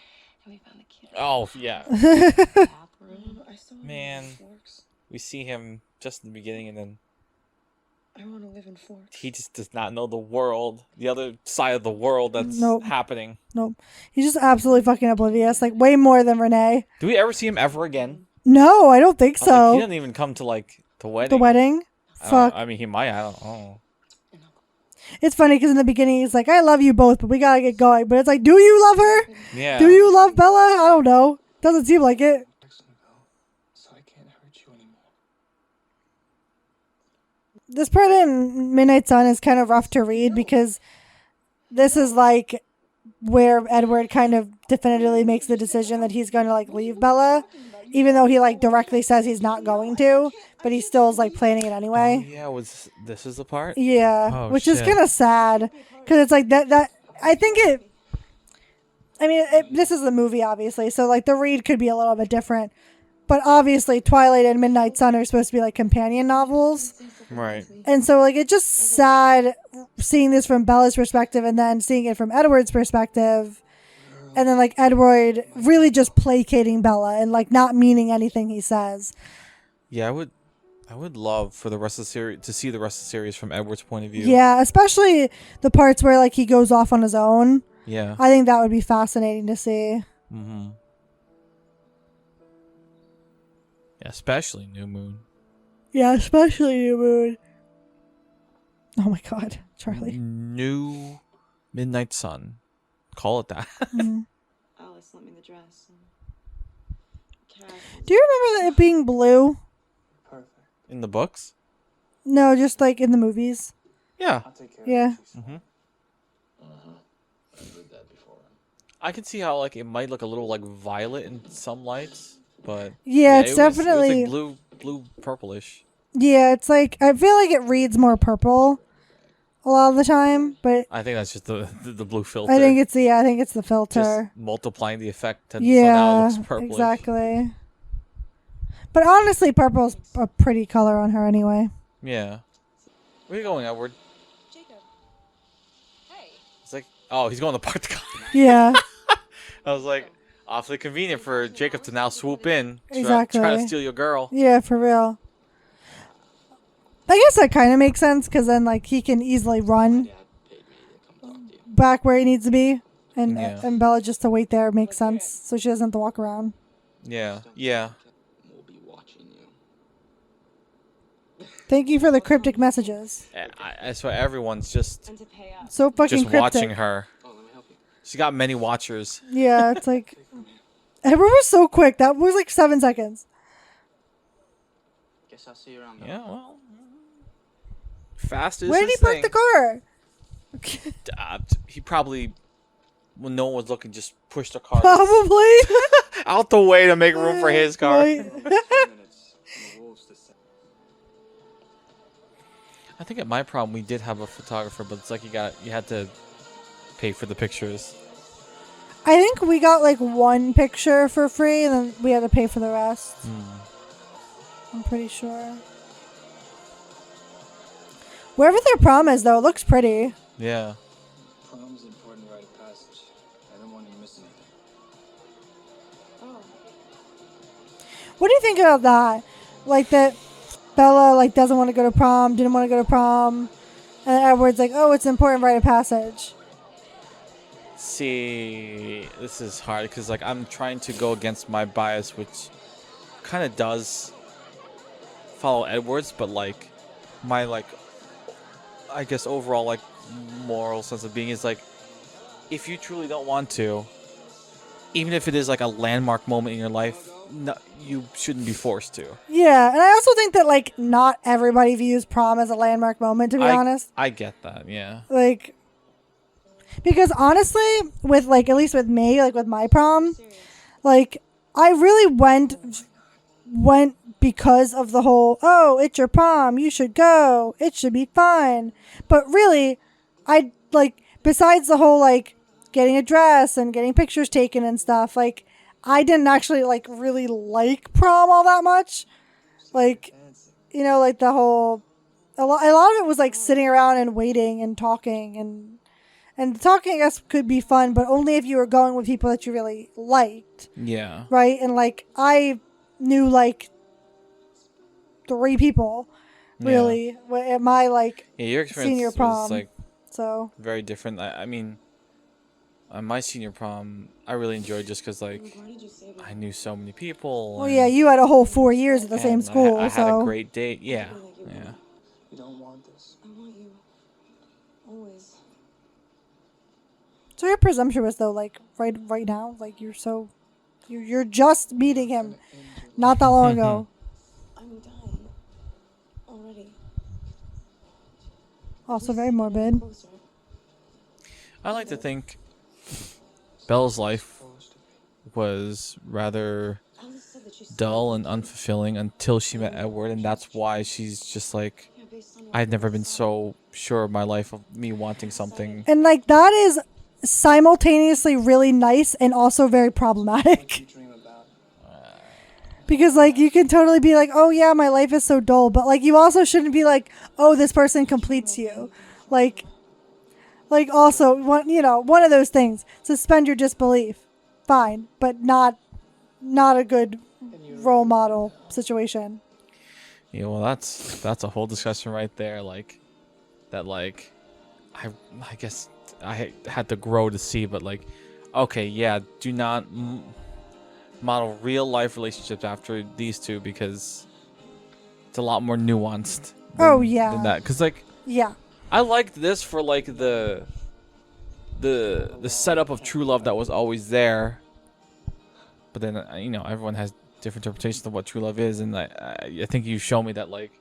Oh, yeah. Man, we see him just in the beginning and then I want to live in Forks. he just does not know the world, the other side of the world that's happening. Nope. He's just absolutely fucking oblivious, like way more than Renee. Do we ever see him ever again? No, I don't think so. He doesn't even come to like the wedding. The wedding? Fuck. I mean, he might. I don't know. It's funny because in the beginning he's like, I love you both, but we gotta get going. But it's like, do you love her? Yeah. Do you love Bella? I don't know. Doesn't seem like it. So I can't hurt you anymore. This part in Midnight Sun is kind of rough to read because this is like where Edward kind of definitively makes the decision that he's going to like leave Bella, even though he like directly says he's not going to, but he still is like planning it anyway. Oh, yeah, this is the part? Yeah, Oh, which is kind of sad because it's like that I think it, I mean, this is the movie obviously, so like the read could be a little bit different, but obviously Twilight and Midnight Sun are supposed to be like companion novels. Right. And so like it's just sad seeing this from Bella's perspective and then seeing it from Edward's perspective. And then like Edward really just placating Bella and like not meaning anything he says. Yeah, I would love for the rest of the series to see the rest of the series from Edward's point of view. Yeah, especially the parts where like he goes off on his own. Yeah. I think that would be fascinating to see. Mm-hmm. Yeah, especially New Moon. Yeah, especially New Moon. Oh my god, Charlie. New Midnight Sun. Call it that. Alice lent me the dress. Do you remember it being blue? In the books? No, just like in the movies. Yeah. Yeah. Mm-hmm. I can see how like it might look a little like violet in some lights, but yeah, it's it was definitely like blue purplish. Yeah, it's like I feel like it reads more purple a lot of the time, but I think that's just the blue filter. I think it's the filter. Just multiplying the effect, and so now it looks purplish. Exactly. But honestly, purple's a pretty color on her anyway. Yeah. Where are you going, Edward? Jacob. Hey. It's like, oh, he's going to park the car. Yeah. I was like, awfully convenient for Jacob to now swoop in, Exactly. try to steal your girl. Yeah, for real. I guess that kind of makes sense because then like he can easily run back where he needs to be, and Bella just to wait there makes sense, so she doesn't have to walk around. Yeah. Yeah. Thank you for the cryptic messages. I swear everyone's just So fucking just cryptic. watching her. She got many watchers. Yeah, it's like Edward was so quick. That was like 7 seconds. Guess I'll see you around. Yeah, well, fast is Where did he his park thing. the car? He probably, when no one was looking, just pushed the car Probably out the way to make room for his car. I think at my problem we did have a photographer, but it's like you had to pay for the pictures. I think we got like one picture for free, and then we had to pay for the rest. I'm pretty sure. Wherever their prom is, though, it looks pretty. Yeah. Prom's an important rite of passage. I don't want you to miss anything. What do you think about that? Like that Bella like doesn't want to go to prom, didn't want to go to prom, and Edward's like, oh, it's an important rite of passage. See, this is hard because like I'm trying to go against my bias, which kind of does follow Edwards, but like my like, I guess overall like moral sense of being is like, if you truly don't want to, even if it is like a landmark moment in your life, no, you shouldn't be forced to. Yeah, and I also think that like not everybody views prom as a landmark moment. To be honest, I get that. Yeah. like, because honestly, with like at least with me, like with my prom, like I really went because of the whole, oh, it's your prom, you should go, it should be fun. But really, I like, besides the whole like getting a dress and getting pictures taken and stuff, like I didn't actually like really like prom all that much. Like, you know, like the whole, a lot of it was like sitting around and waiting and talking, and talking, I guess, could be fun, but only if you were going with people that you really liked. Yeah. Right? And like I knew like 3 people really at my like your experience senior prom. was like so very different. I mean, my senior prom, I really enjoyed just because like I knew so many people. Well, yeah, you had a whole 4 years at the same school. I had a great date. Yeah. Yeah. You don't want this. I want you. Always. So you're presumptuous though, like right now, like you're just meeting him not that long ago. I'm dying already. Also very morbid. I like to think Belle's life was rather dull and unfulfilling until she met Edward, and that's why she's just like, I've never been so sure of my life, of me wanting something. And like that is simultaneously really nice and also very problematic. Because like you can totally be like, oh yeah, my life is so dull, but like you also shouldn't be like, oh, this person completes you. Like also one of those things. Suspend your disbelief. Fine, but not a good role model situation. Yeah, well that's a whole discussion right there, like that, like I guess I had to grow to see, but like, okay, yeah, do not model real life relationships after these two, because it's a lot more nuanced than that. Because like, yeah, I liked this for like the setup of true love that was always there, but then everyone has different interpretations of what true love is, and I think you show me that like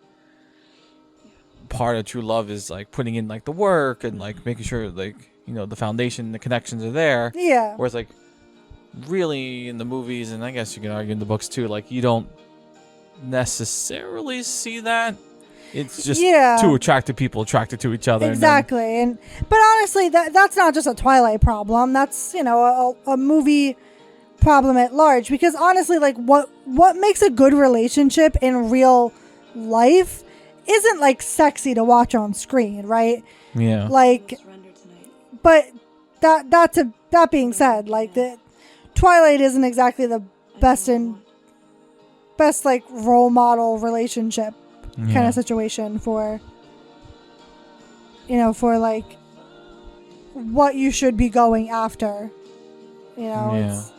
part of true love is like putting in like the work and like making sure like the foundation, the connections are there. Yeah. Whereas like really in the movies, and I guess you can argue in the books too, like you don't necessarily see that. It's just two attracted people attracted to each other. Exactly. But honestly, that's not just a Twilight problem. That's a movie problem at large. Because honestly, like what makes a good relationship in real life isn't like sexy to watch on screen, right? Yeah. Like, but that being said, like the Twilight isn't exactly the best like role model relationship kind of situation for for like what you should be going after. It's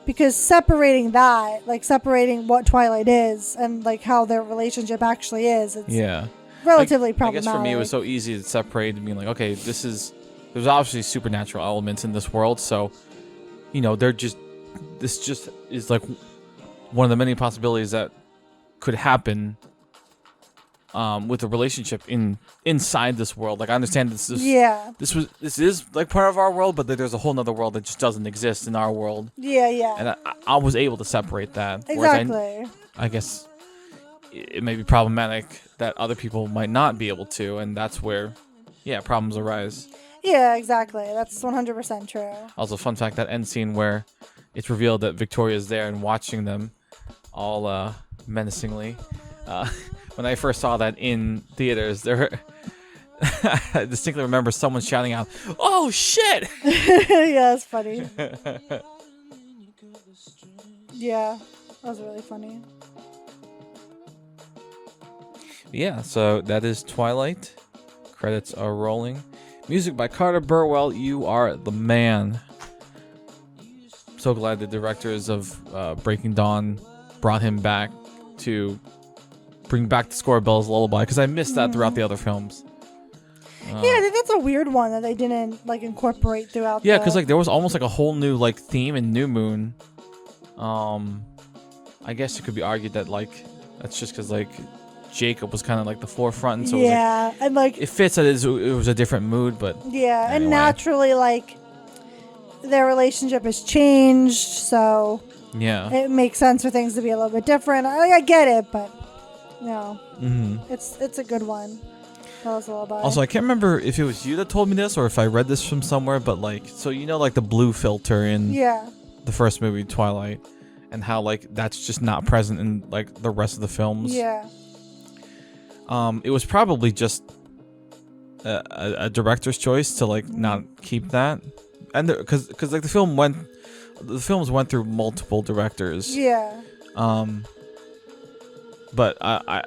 because separating what Twilight is and like how their relationship actually is, it's relatively problematic. I guess for me it was so easy to separate and being like, okay, there's obviously supernatural elements in this world, so this just is like one of the many possibilities that could happen with a relationship inside this world. Like I understand this is like part of our world, but there's a whole nother world that just doesn't exist in our world. And I was able to separate that. Exactly. I guess it may be problematic that other people might not be able to, and that's where problems arise. Yeah, exactly. That's 100% true. Also, fun fact, that end scene where it's revealed that Victoria's there and watching them all menacingly. When I first saw that in theaters, I distinctly remember someone shouting out, "Oh shit!" Yeah, that's funny. Yeah, that was really funny. Yeah, so that is Twilight. Credits are rolling. Music by Carter Burwell. You are the man. So glad the directors of Breaking Dawn brought him back to bring back the score of Bella's Lullaby because I missed that throughout the other films. Yeah, I think that's a weird one that they didn't like incorporate throughout. Yeah, because like there was almost like a whole new like theme in New Moon. I guess it could be argued that like that's just because like Jacob was kind of like the forefront, and so yeah, it was, like, and like it fits that it was a different mood, but yeah, anyway. And naturally like their relationship has changed, so yeah, it makes sense for things to be a little bit different. I get it, but no, it's a good one. Bella's Lullaby. Also, I can't remember if it was you that told me this or if I read this from somewhere, but like, so you know, like the blue filter in the first movie, Twilight, and how like that's just not present in like the rest of the films. Yeah. It was probably just a director's choice to like not keep that, and because like the films went through multiple directors. Yeah. But I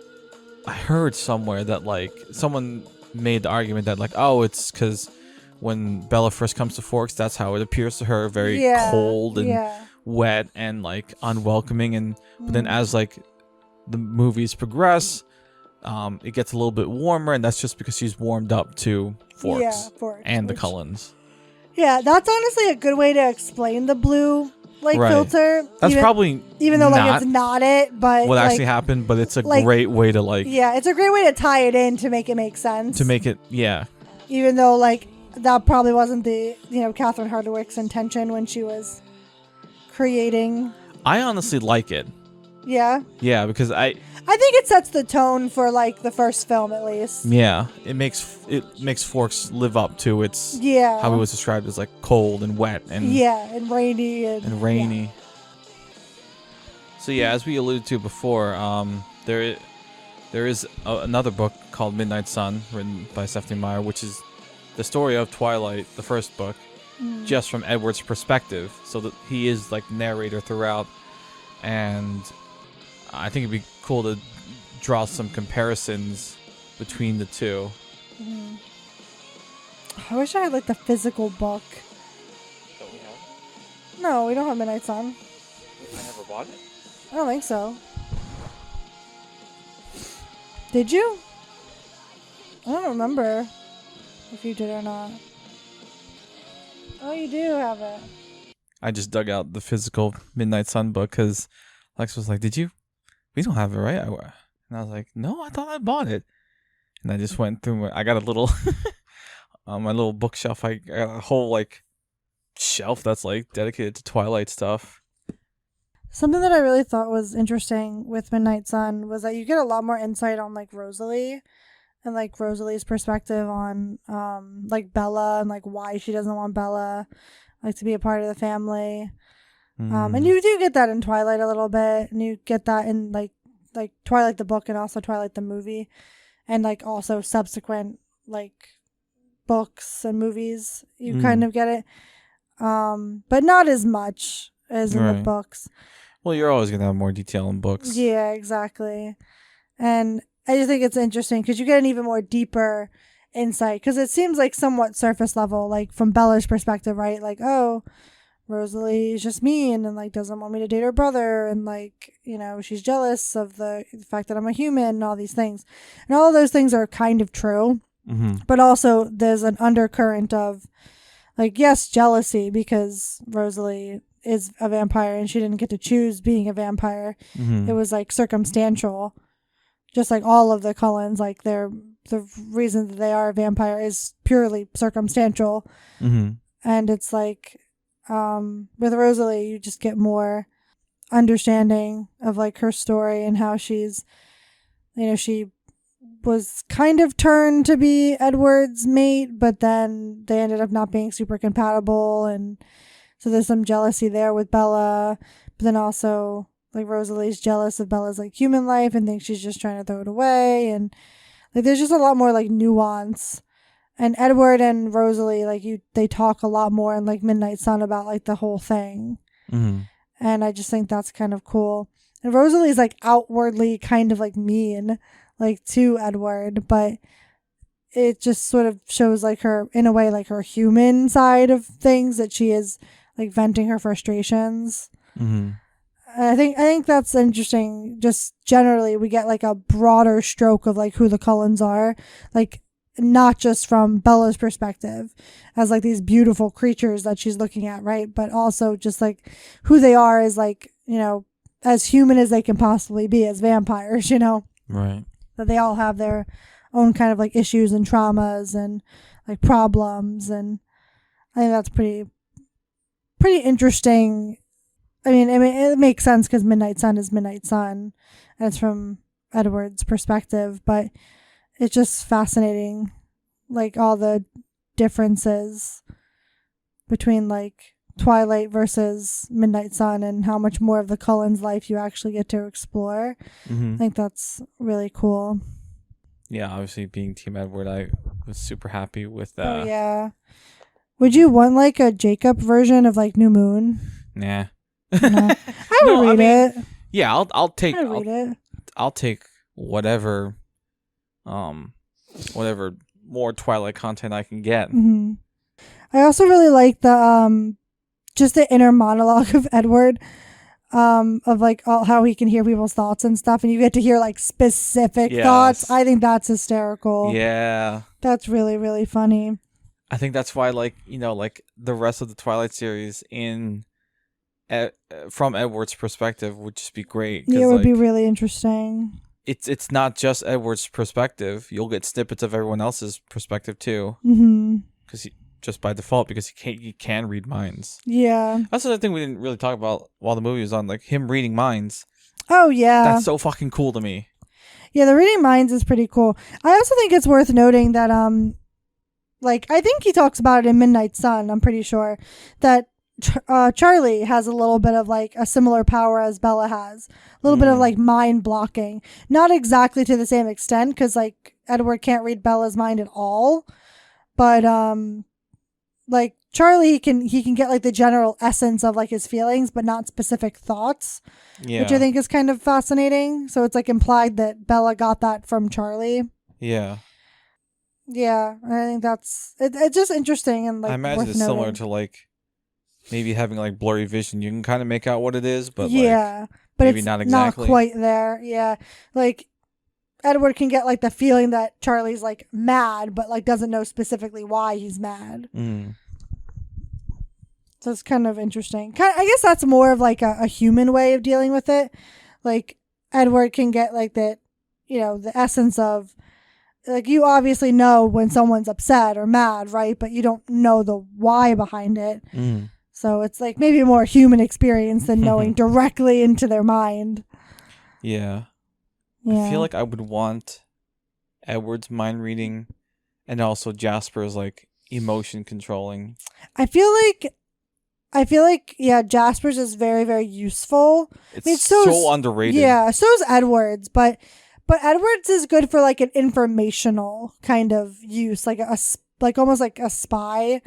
heard somewhere that like someone made the argument that like, oh, it's because when Bella first comes to Forks, that's how it appears to her, very cold and wet and like unwelcoming, and but then as like the movies progress, it gets a little bit warmer, and that's just because she's warmed up to Forks, and the Cullens. Yeah, that's honestly a good way to explain the blue filter. That's probably even though like it's not it, but what like, actually happened, but it's a great way to like it's a great way to tie it in to make it make sense. To make it even though like that probably wasn't the Catherine Hardwicke's intention when she was creating. I honestly like it. Yeah. Yeah, because I think it sets the tone for like the first film at least. Yeah, it makes Forks live up to its how it was described as like cold and wet and and rainy and rainy. Yeah. So yeah, as we alluded to before, there is another book called Midnight Sun written by Stephanie Meyer, which is the story of Twilight, the first book, just from Edward's perspective. So that he is like the narrator throughout, and I think it'd be cool to draw some comparisons between the two. I wish I had like the physical book. Don't we have? No, we don't have Midnight Sun. I never bought it. I don't think so. Did you? I don't remember if you did or not. Oh, you do have it. I just dug out the physical Midnight Sun book because Lex was like, "Did you? We don't have it, right?" And I was like, "No, I thought I bought it." And I just went through. I got a little on my little bookshelf. I got a whole like shelf that's like dedicated to Twilight stuff. Something that I really thought was interesting with Midnight Sun was that you get a lot more insight on like Rosalie and like Rosalie's perspective on like Bella and like why she doesn't want Bella like to be a part of the family. And you do get that in Twilight a little bit, and you get that in like Twilight the book and also Twilight the movie, and like also subsequent like books and movies. You kind of get it, but not as much as in the books. Well, you're always gonna have more detail in books. Yeah, exactly. And I just think it's interesting because you get an even more deeper insight, because it seems like somewhat surface level, like from Bella's perspective, right? Like, oh, Rosalie is just mean and like doesn't want me to date her brother, and like, she's jealous of the fact that I'm a human and all these things. And all of those things are kind of true. But also there's an undercurrent of like, yes, jealousy, because Rosalie is a vampire and she didn't get to choose being a vampire. It was like circumstantial, just like all of the Cullens, like the reason that they are a vampire is purely circumstantial. And it's like with Rosalie, you just get more understanding of like her story and how she's, she was kind of turned to be Edward's mate, but then they ended up not being super compatible, and so there's some jealousy there with Bella. But then also like Rosalie's jealous of Bella's like human life and thinks she's just trying to throw it away, and like there's just a lot more like nuance. And Edward and Rosalie, like they talk a lot more in like Midnight Sun about like the whole thing. And I just think that's kind of cool. And Rosalie's like outwardly kind of like mean, like to Edward, but it just sort of shows like her, in a way, like her human side of things, that she is like venting her frustrations. I think that's interesting. Just generally, we get like a broader stroke of like who the Cullens are, like not just from Bella's perspective as like these beautiful creatures that she's looking at, right? But also just like who they are as like, as human as they can possibly be as vampires, Right. that they all have their own kind of like issues and traumas and like problems, and I think that's pretty interesting. I mean, it makes sense because Midnight Sun is Midnight Sun, and it's from Edward's perspective, but it's just fascinating, like all the differences between like Twilight versus Midnight Sun and how much more of the Cullens' life you actually get to explore. I think that's really cool. Yeah, obviously being Team Edward, I was super happy with that. Oh yeah. Would you want like a Jacob version of like New Moon? Nah. No. I would read it. Yeah, I'll take I'd read it. I'll take whatever more Twilight content I can get. Mm-hmm. I also really like the just the inner monologue of Edward, of like how he can hear people's thoughts and stuff, and you get to hear like specific thoughts. I think that's hysterical. Yeah, that's really, really funny. I think that's why, like the rest of the Twilight series from Edward's perspective would just be great. Yeah, it would be really interesting. It's not just Edward's perspective. You'll get snippets of everyone else's perspective too. Because just by default, because he can read minds. Yeah, that's another thing we didn't really talk about while the movie was on, like him reading minds. Oh yeah, that's so fucking cool to me. Yeah, the reading minds is pretty cool. I also think it's worth noting that like I think he talks about it in Midnight Sun. I'm pretty sure that Charlie has a little bit of like a similar power as Bella has, a little bit of like mind blocking, not exactly to the same extent because like Edward can't read Bella's mind at all, but like Charlie he can get like the general essence of like his feelings but not specific thoughts, which I think is kind of fascinating. So it's like implied that Bella got that from Charlie. Yeah, I think that's it's just interesting and like I imagine it's similar to like maybe having like blurry vision. You can kind of make out what it is, but but maybe it's not exactly. Not quite there. Yeah, like Edward can get like the feeling that Charlie's like mad, but like doesn't know specifically why he's mad. So it's kind of interesting. I guess that's more of like a human way of dealing with it. Like Edward can get like that, the essence of like you obviously know when someone's upset or mad, right? But you don't know the why behind it. So it's like maybe a more human experience than knowing directly into their mind. Yeah. I feel like I would want Edward's mind reading and also Jasper's like emotion controlling. I feel like Jasper's is very, very useful. It's so underrated. Yeah, so is Edward's, but Edward's is good for like an informational kind of use, like almost like a spy.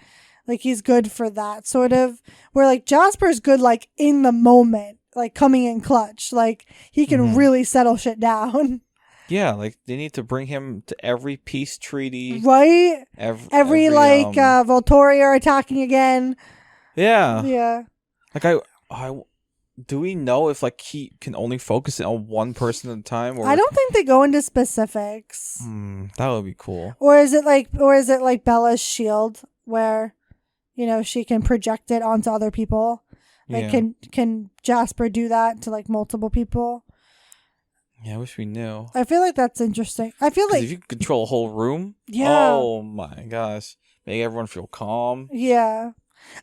Like he's good for that sort of, where like Jasper's good like in the moment, like coming in clutch. Like he can really settle shit down. Yeah, like they need to bring him to every peace treaty. Right? Every like Volturi are attacking again. Yeah. Yeah. Like I do we know if like he can only focus on one person at a time? Or I don't think they go into specifics. That would be cool. Or is it like Bella's shield where she can project it onto other people? Like can Jasper do that to like multiple people? Yeah, I wish we knew. I feel like that's interesting. I feel like if you control a whole room, oh my gosh, make everyone feel calm. Yeah.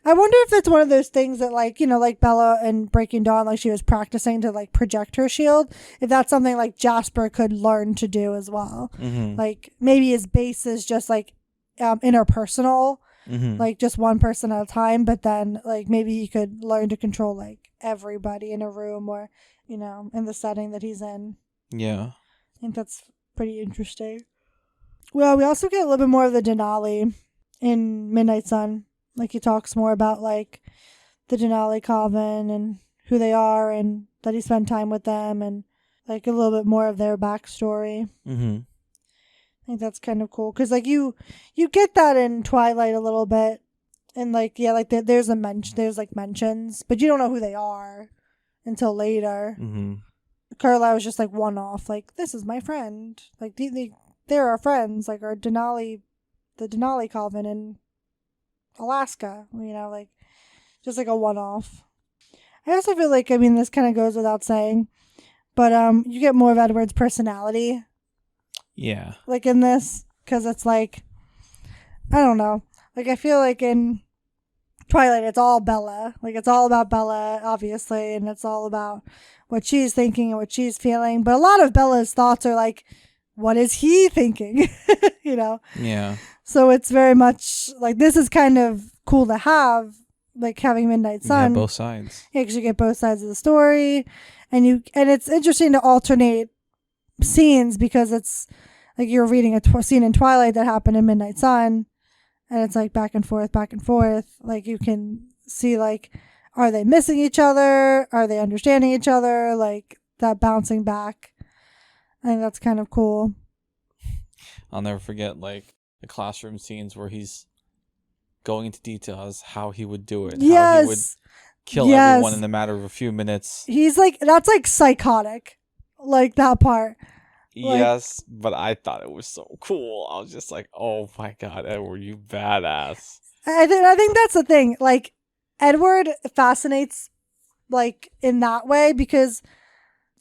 I wonder if that's one of those things that like, like Bella in Breaking Dawn, like she was practicing to like project her shield. If that's something like Jasper could learn to do as well. Like maybe his base is just like interpersonal, like just one person at a time. But then like maybe he could learn to control like everybody in a room or, in the setting that he's in. Yeah. I think that's pretty interesting. Well, we also get a little bit more of the Denali in Midnight Sun. Like he talks more about like the Denali Coven and who they are and that he spent time with them and like a little bit more of their backstory. I think that's kind of cool because like you get that in Twilight a little bit and like like there's like mentions, but you don't know who they are until later. Mm-hmm. Carlisle was just like one off. Like, this is my friend. Like, they're our friends. Like, the Denali Coven in Alaska. You know, like, just like a one off. I also feel like, I mean, this kind of goes without saying, but you get more of Edward's personality. Yeah. Like, in this, because it's like, I don't know. Like, I feel like in Twilight, it's all Bella. Like, it's all about Bella, obviously, and it's all about what she's thinking and what she's feeling. But a lot of Bella's thoughts are like, what is he thinking? You know? Yeah. So it's very much like, this is kind of cool to have, like having Midnight Sun. Yeah, both sides. Yeah, because you get both sides of the story, and it's interesting to alternate scenes because it's like you're reading a scene in Twilight that happened in Midnight Sun, and it's like back and forth. Like you can see like, are they missing each other? Are they understanding each other? Like that bouncing back. I think that's kind of cool. I'll never forget like the classroom scenes where he's going into detail as how he would do it. Yes. How he would kill everyone in a matter of a few minutes. He's like, that's like psychotic. Like that part. Like, yes, but I thought it was so cool. I was just like, oh my God, Edward, you badass. I think that's the thing. Like, Edward fascinates, like, in that way because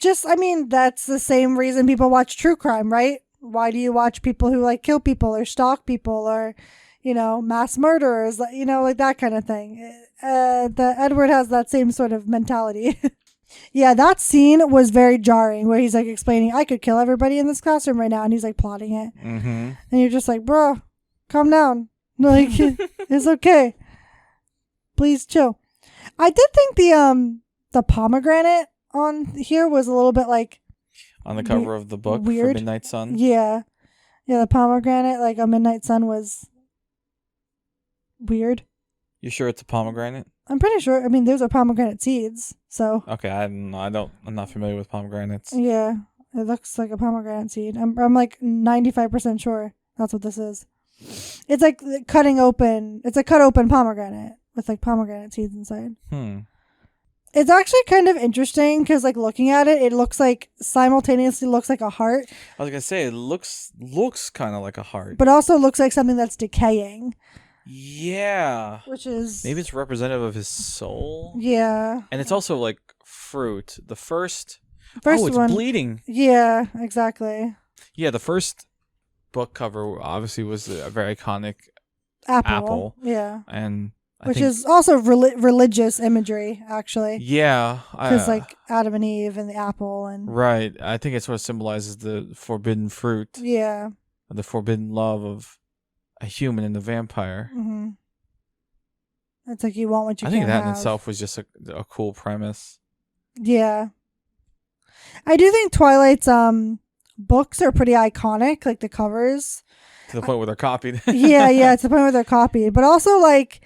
that's the same reason people watch true crime, right? Why do you watch people who, like, kill people or stalk people or, you know, mass murderers, you know, like that kind of thing. The Edward has that same sort of mentality. Yeah, that scene was very jarring where he's like explaining, I could kill everybody in this classroom right now. And he's like plotting it. Mm-hmm. And you're just like, bro, calm down. Like, it's okay. Please chill. I did think the pomegranate on here was a little bit like on the cover of the book weird. for Midnight Sun. Yeah. Yeah, the pomegranate like on Midnight Sun was weird. You sure it's a pomegranate? I'm pretty sure. I mean, those are pomegranate seeds, so. Okay, I'm not familiar with pomegranates. Yeah, it looks like a pomegranate seed. I'm like 95% sure that's what this is. It's like cutting open. It's a cut open pomegranate with like pomegranate seeds inside. It's actually kind of interesting because like looking at it, it looks like simultaneously looks like a heart. I was gonna say it looks kind of like a heart, but also looks like something that's decaying. Yeah. Which is... maybe it's representative of his soul? Yeah. And it's also like fruit. The first it's one, bleeding. Yeah, exactly. Yeah, the first book cover obviously was a very iconic apple. Yeah. And which is also religious imagery, actually. Yeah. Because like Adam and Eve and the apple and... Right. I think it sort of symbolizes the forbidden fruit. Yeah. The forbidden love of a human and a vampire. Mm-hmm. It's like you want what you can't have. I think that in itself was just a cool premise. Yeah. I do think Twilight's books are pretty iconic, like the covers. To the point where they're copied. yeah, to the point where they're copied. But also like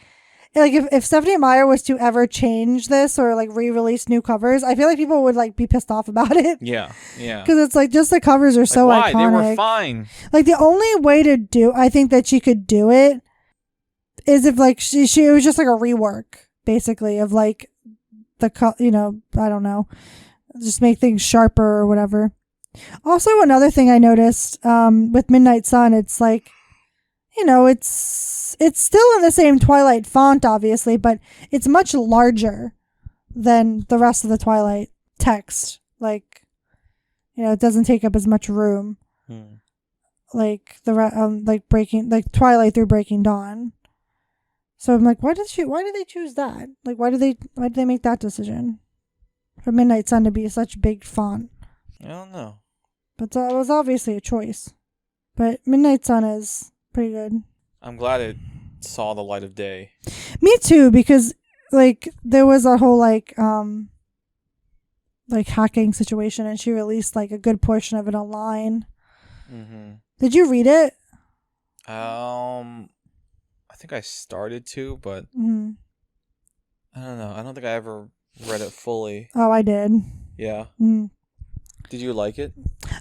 if Stephanie Meyer was to ever change this or like re-release new covers, I feel like people would like be pissed off about it. Yeah. Because it's like just the covers are so why? iconic. They were fine. Like the only way to do, I think that she could do it is if like she it was just like a rework basically of like the you know, I don't know, just make things sharper or whatever. Also, another thing I noticed with Midnight Sun, it's like, you know, it's still in the same Twilight font, obviously, but it's much larger than the rest of the Twilight text. Like, you know, it doesn't take up as much room. Like like Twilight through Breaking Dawn. So I'm like, why did they choose that? Like, why did they make that decision for Midnight Sun to be such big font? I don't know. But it was obviously a choice. But Midnight Sun is pretty good. I'm glad it saw the light of day. Me too, because like there was a whole like hacking situation, and she released like a good portion of it online. Mm-hmm. Did you read it? I think I started to, but I don't know. I don't think I ever read it fully. Oh, I did. Yeah. Did you like it?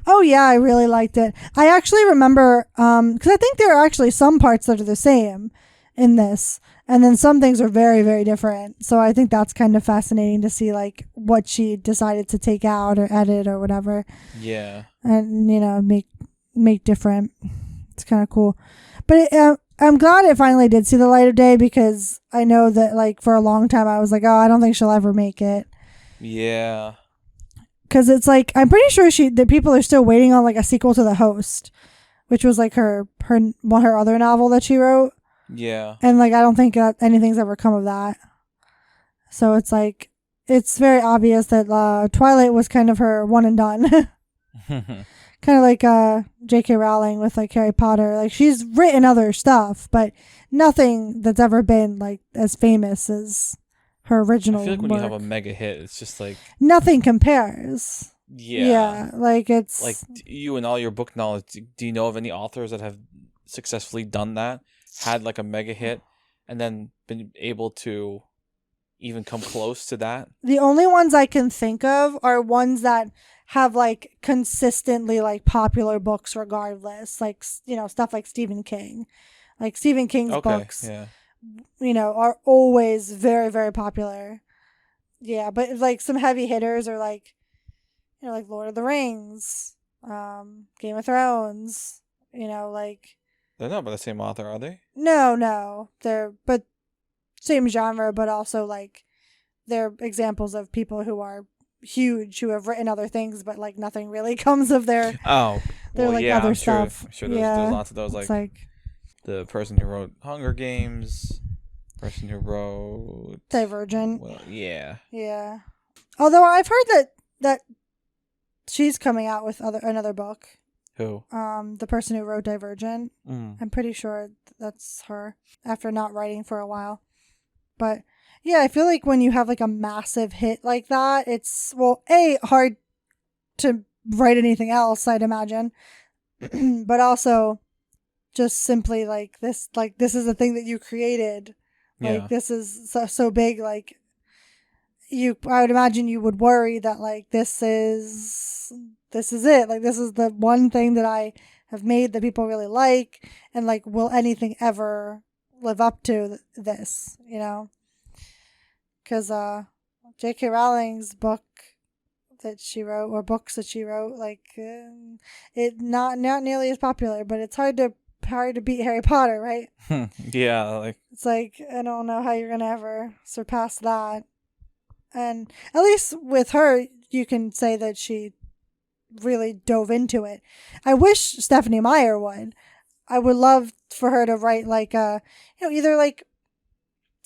Oh yeah, I really liked it. I actually remember because I think there are actually some parts that are the same in this, And then some things are very, very different. So I think that's kind of fascinating to see like what she decided to take out or edit or whatever. Yeah. And, you know, make different. It's kind of cool. But I'm glad it finally did see the light of day, because I know that like for a long time I was like, oh, I don't think she'll ever make it. Yeah. Because it's like, I'm pretty sure the people are still waiting on like a sequel to The Host, which was like her other novel that she wrote. Yeah. And like, I don't think anything's ever come of that. So it's like, it's very obvious that Twilight was kind of her one and done. Kind of like J.K. Rowling with like Harry Potter. Like, she's written other stuff, but nothing that's ever been like as famous as her original I feel like when work. you have a mega hit, it's just like nothing compares. Yeah. Like it's like you and all your book knowledge. Do you know of any authors that have successfully done that? Had like a mega hit and then been able to even come close to that? The only ones I can think of are ones that have like consistently like popular books regardless, like, you know, stuff like Stephen King. Like Stephen King's books, yeah. you know, are always very, very popular. Yeah, but like some heavy hitters are like, you know, like Lord of the Rings, Game of Thrones, you know, like... They're not by the same author, are they? No. They're, but same genre, but also like they're examples of people who are huge, who have written other things, but like nothing really comes of their well, like yeah, other I'm stuff. Sure there's lots of those, like the the person who wrote Hunger Games, person who wrote Divergent. Well, yeah. Yeah. Although I've heard that she's coming out with another book. Who? The person who wrote Divergent. I'm pretty sure that's her, after not writing for a while. But yeah, I feel like when you have like a massive hit like that, it's, well, hard to write anything else, I'd imagine. But also just simply like this is the thing that you created. Like this is so big, like I would imagine you would worry that like this is it. Like, this is the one thing that I have made that people really like, and like, will anything ever live up to this, you know? Because J.K. Rowling's book that she wrote, or books that she wrote, like it not nearly as popular, but it's hard to beat Harry Potter, right? Yeah, like it's like, I don't know how you're gonna ever surpass that. And at least with her, you can say that she really dove into it. I wish Stephanie Meyer would. I would love for her to write like either like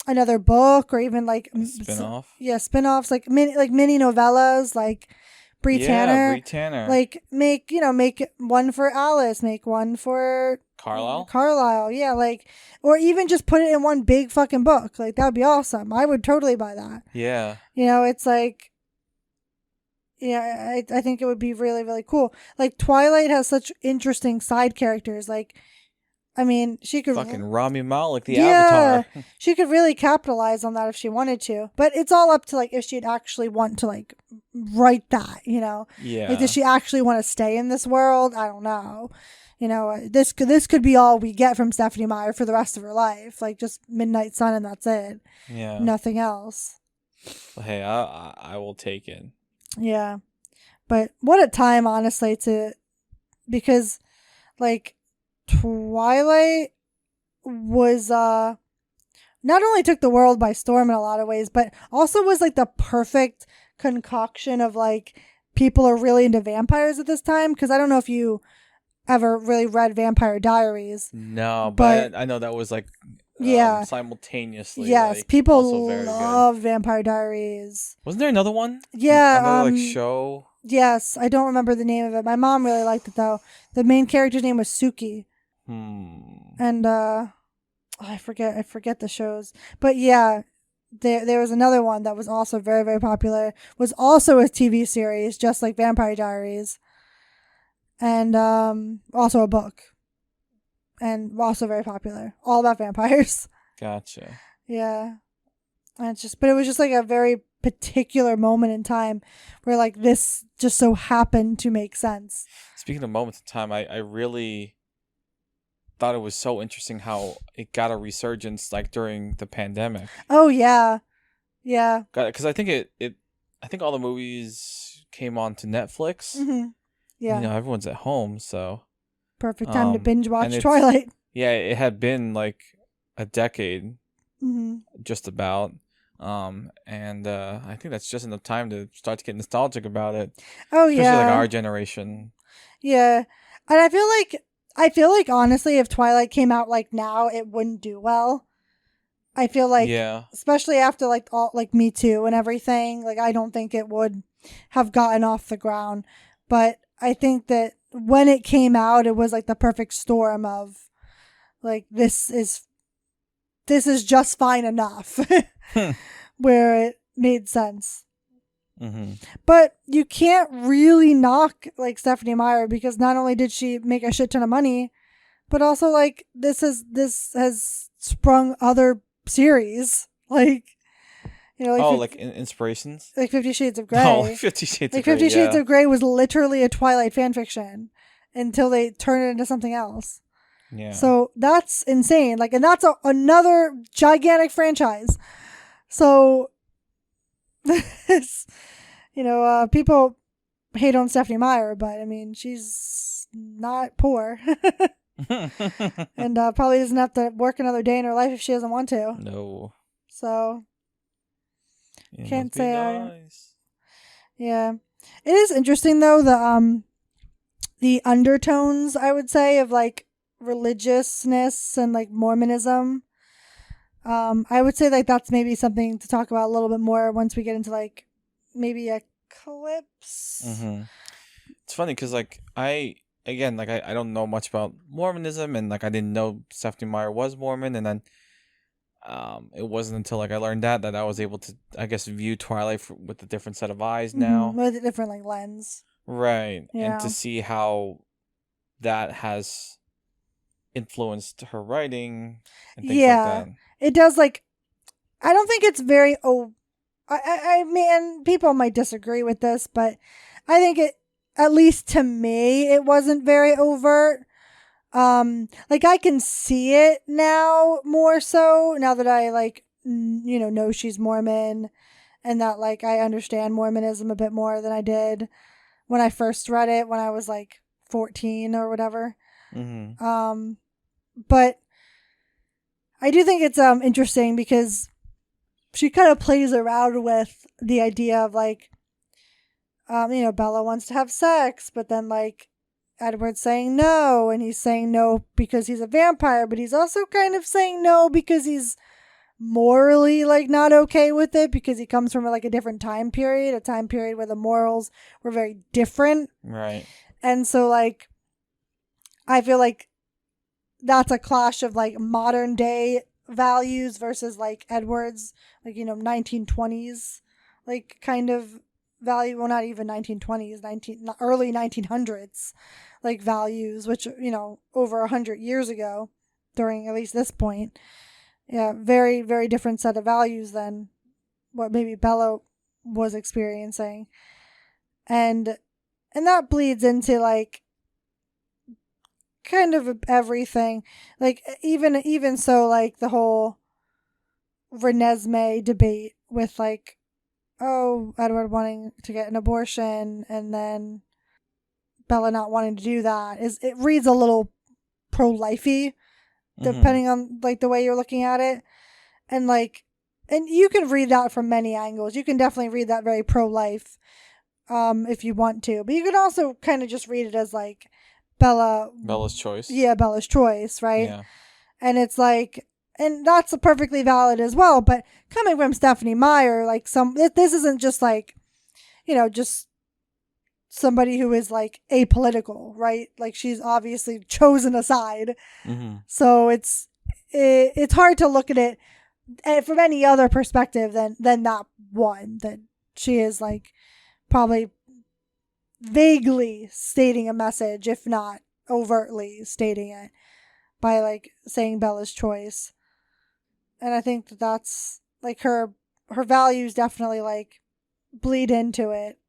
another book, or even like spin-off. Spin-offs, like mini novellas, like Bree Tanner. Bree Tanner. Like make one for Alice, make one for Carlisle, yeah, like, or even just put it in one big fucking book. Like, that would be awesome. I would totally buy that. Yeah. You know, it's like, yeah, I think it would be really, really cool. Like, Twilight has such interesting side characters. Like, I mean, she could fucking Rami Malek, the Avatar. She could really capitalize on that if she wanted to. But it's all up to like if she'd actually want to like write that, you know? Yeah. Like, does she actually want to stay in this world? I don't know. You know, this could be all we get from Stephanie Meyer for the rest of her life. Like, just Midnight Sun, and that's it. Yeah. Nothing else. Well, hey, I will take it. Yeah. But what a time, honestly, because like Twilight was not only took the world by storm in a lot of ways, but also was like the perfect concoction of like people are really into vampires at this time. Because I don't know if you ever really read Vampire Diaries. No, but I know that was like simultaneously. Yes, like, people love Vampire Diaries. Wasn't there another one? Yeah, another like show. Yes, I don't remember the name of it. My mom really liked it though. The main character's name was Suki. And I forget the shows. But yeah, there was another one that was also very, very popular. Was also a TV series, just like Vampire Diaries. And also a book. And also very popular. All about vampires. Gotcha. Yeah. And but it was just like a very particular moment in time where like this just so happened to make sense. Speaking of moments in time, I really thought it was so interesting how it got a resurgence like during the pandemic. Oh yeah, yeah. Because I think I think all the movies came onto Netflix. Mm-hmm. Yeah. You know, everyone's at home, so Perfect time to binge and watch it's- Twilight. Yeah, it had been like a decade, Mm-hmm. just about. And I think that's just enough time to start to get nostalgic about it. Oh Especially yeah. like our generation. Yeah. And I feel like honestly if Twilight came out like now it wouldn't do well. I feel like Yeah. especially after like all like Me Too and everything, like I don't think it would have gotten off the ground. But I think that when it came out it was like the perfect storm of like this is just fine enough where it made sense. Mm-hmm. But you can't really knock like Stephanie Meyer because not only did she make a shit ton of money, but also like this has sprung other series like Like inspirations? like 50 Shades of Grey. Oh, 50 Shades like of Grey. 50 Shades yeah. of Grey was literally a Twilight fanfiction until they turned it into something else. Yeah. So that's insane. Like, and that's another gigantic franchise. So, people hate on Stephanie Meyer, but I mean, she's not poor. And probably doesn't have to work another day in her life if she doesn't want to. No. So, It can't must be say nice. yeah. It is interesting though, the undertones, I would say, of like religiousness and like Mormonism. I would say like that's maybe something to talk about a little bit more once we get into like maybe Eclipse. Mm-hmm. It's funny because like I don't know much about Mormonism, and like I didn't know Stephanie Meyer was Mormon, and then it wasn't until like I learned that I was able to, I guess, view Twilight with a different set of eyes now. Mm-hmm. With a different like lens. Right. Yeah. And to see how that has influenced her writing and things like that. It does. Like, I don't think it's very I mean, people might disagree with this, but I think it, at least to me, it wasn't very overt. Like I can see it now more so now that I like know she's Mormon, and that like I understand Mormonism a bit more than I did when I first read it when I was like 14 or whatever. Mm-hmm. But I do think it's interesting because she kind of plays around with the idea of like Bella wants to have sex, but then like Edward's saying no, and he's saying no because he's a vampire, but he's also kind of saying no because he's morally like not okay with it because he comes from like a different time period, a time period where the morals were very different. Right. And so like I feel like that's a clash of like modern day values versus like Edward's like 1920s like kind of value, well not even 1920s, early 1900s like values, which over 100 years ago during at least this point. Yeah, very, very different set of values than what maybe Bella was experiencing. And that bleeds into like kind of everything. Like even so like the whole Renesmee debate with like, oh, Edward wanting to get an abortion and then Bella not wanting to do that, it reads a little pro-lifey depending on like the way you're looking at it. And you can read that from many angles. You can definitely read that very pro-life if you want to, but you can also kind of just read it as like Bella's choice. Yeah, Bella's choice, right? Yeah. And it's like, and that's perfectly valid as well, but coming from Stephanie Meyer, like this isn't just like just somebody who is like apolitical, right? Like she's obviously chosen a side. Mm-hmm. So it's hard to look at it from any other perspective than that one, that she is like probably vaguely stating a message, if not overtly stating it, by like saying Bella's choice. And I think that's like her values definitely like bleed into it.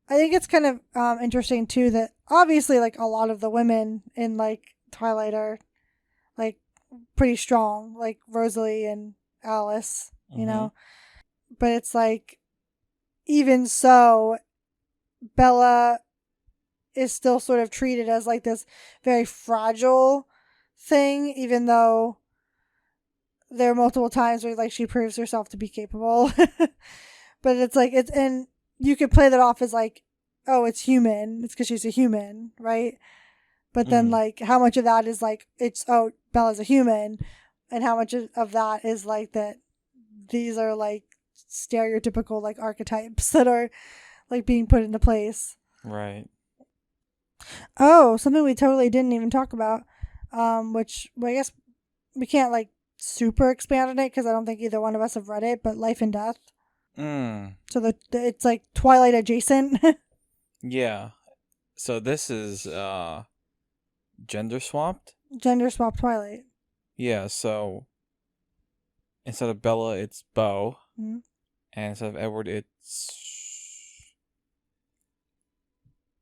I think it's kind of interesting too that obviously like a lot of the women in like Twilight are like pretty strong, like Rosalie and Alice, you know. But it's like, even so, Bella is still sort of treated as like this very fragile thing, even though there are multiple times where like she proves herself to be capable. But it's like, and you could play that off as like, oh, it's human. It's because she's a human, right? But then like, how much of that is like, oh, Bella's a human, and how much of that is like that these are like stereotypical like archetypes that are like being put into place. Right. Oh, something we totally didn't even talk about, which I guess we can't like super expand on it because I don't think either one of us have read it, but Life and Death. So it's like Twilight adjacent. Yeah. So this is gender swapped? Gender swap Twilight. Yeah, so instead of Bella, it's Beau. Mm-hmm. And instead of Edward, it's...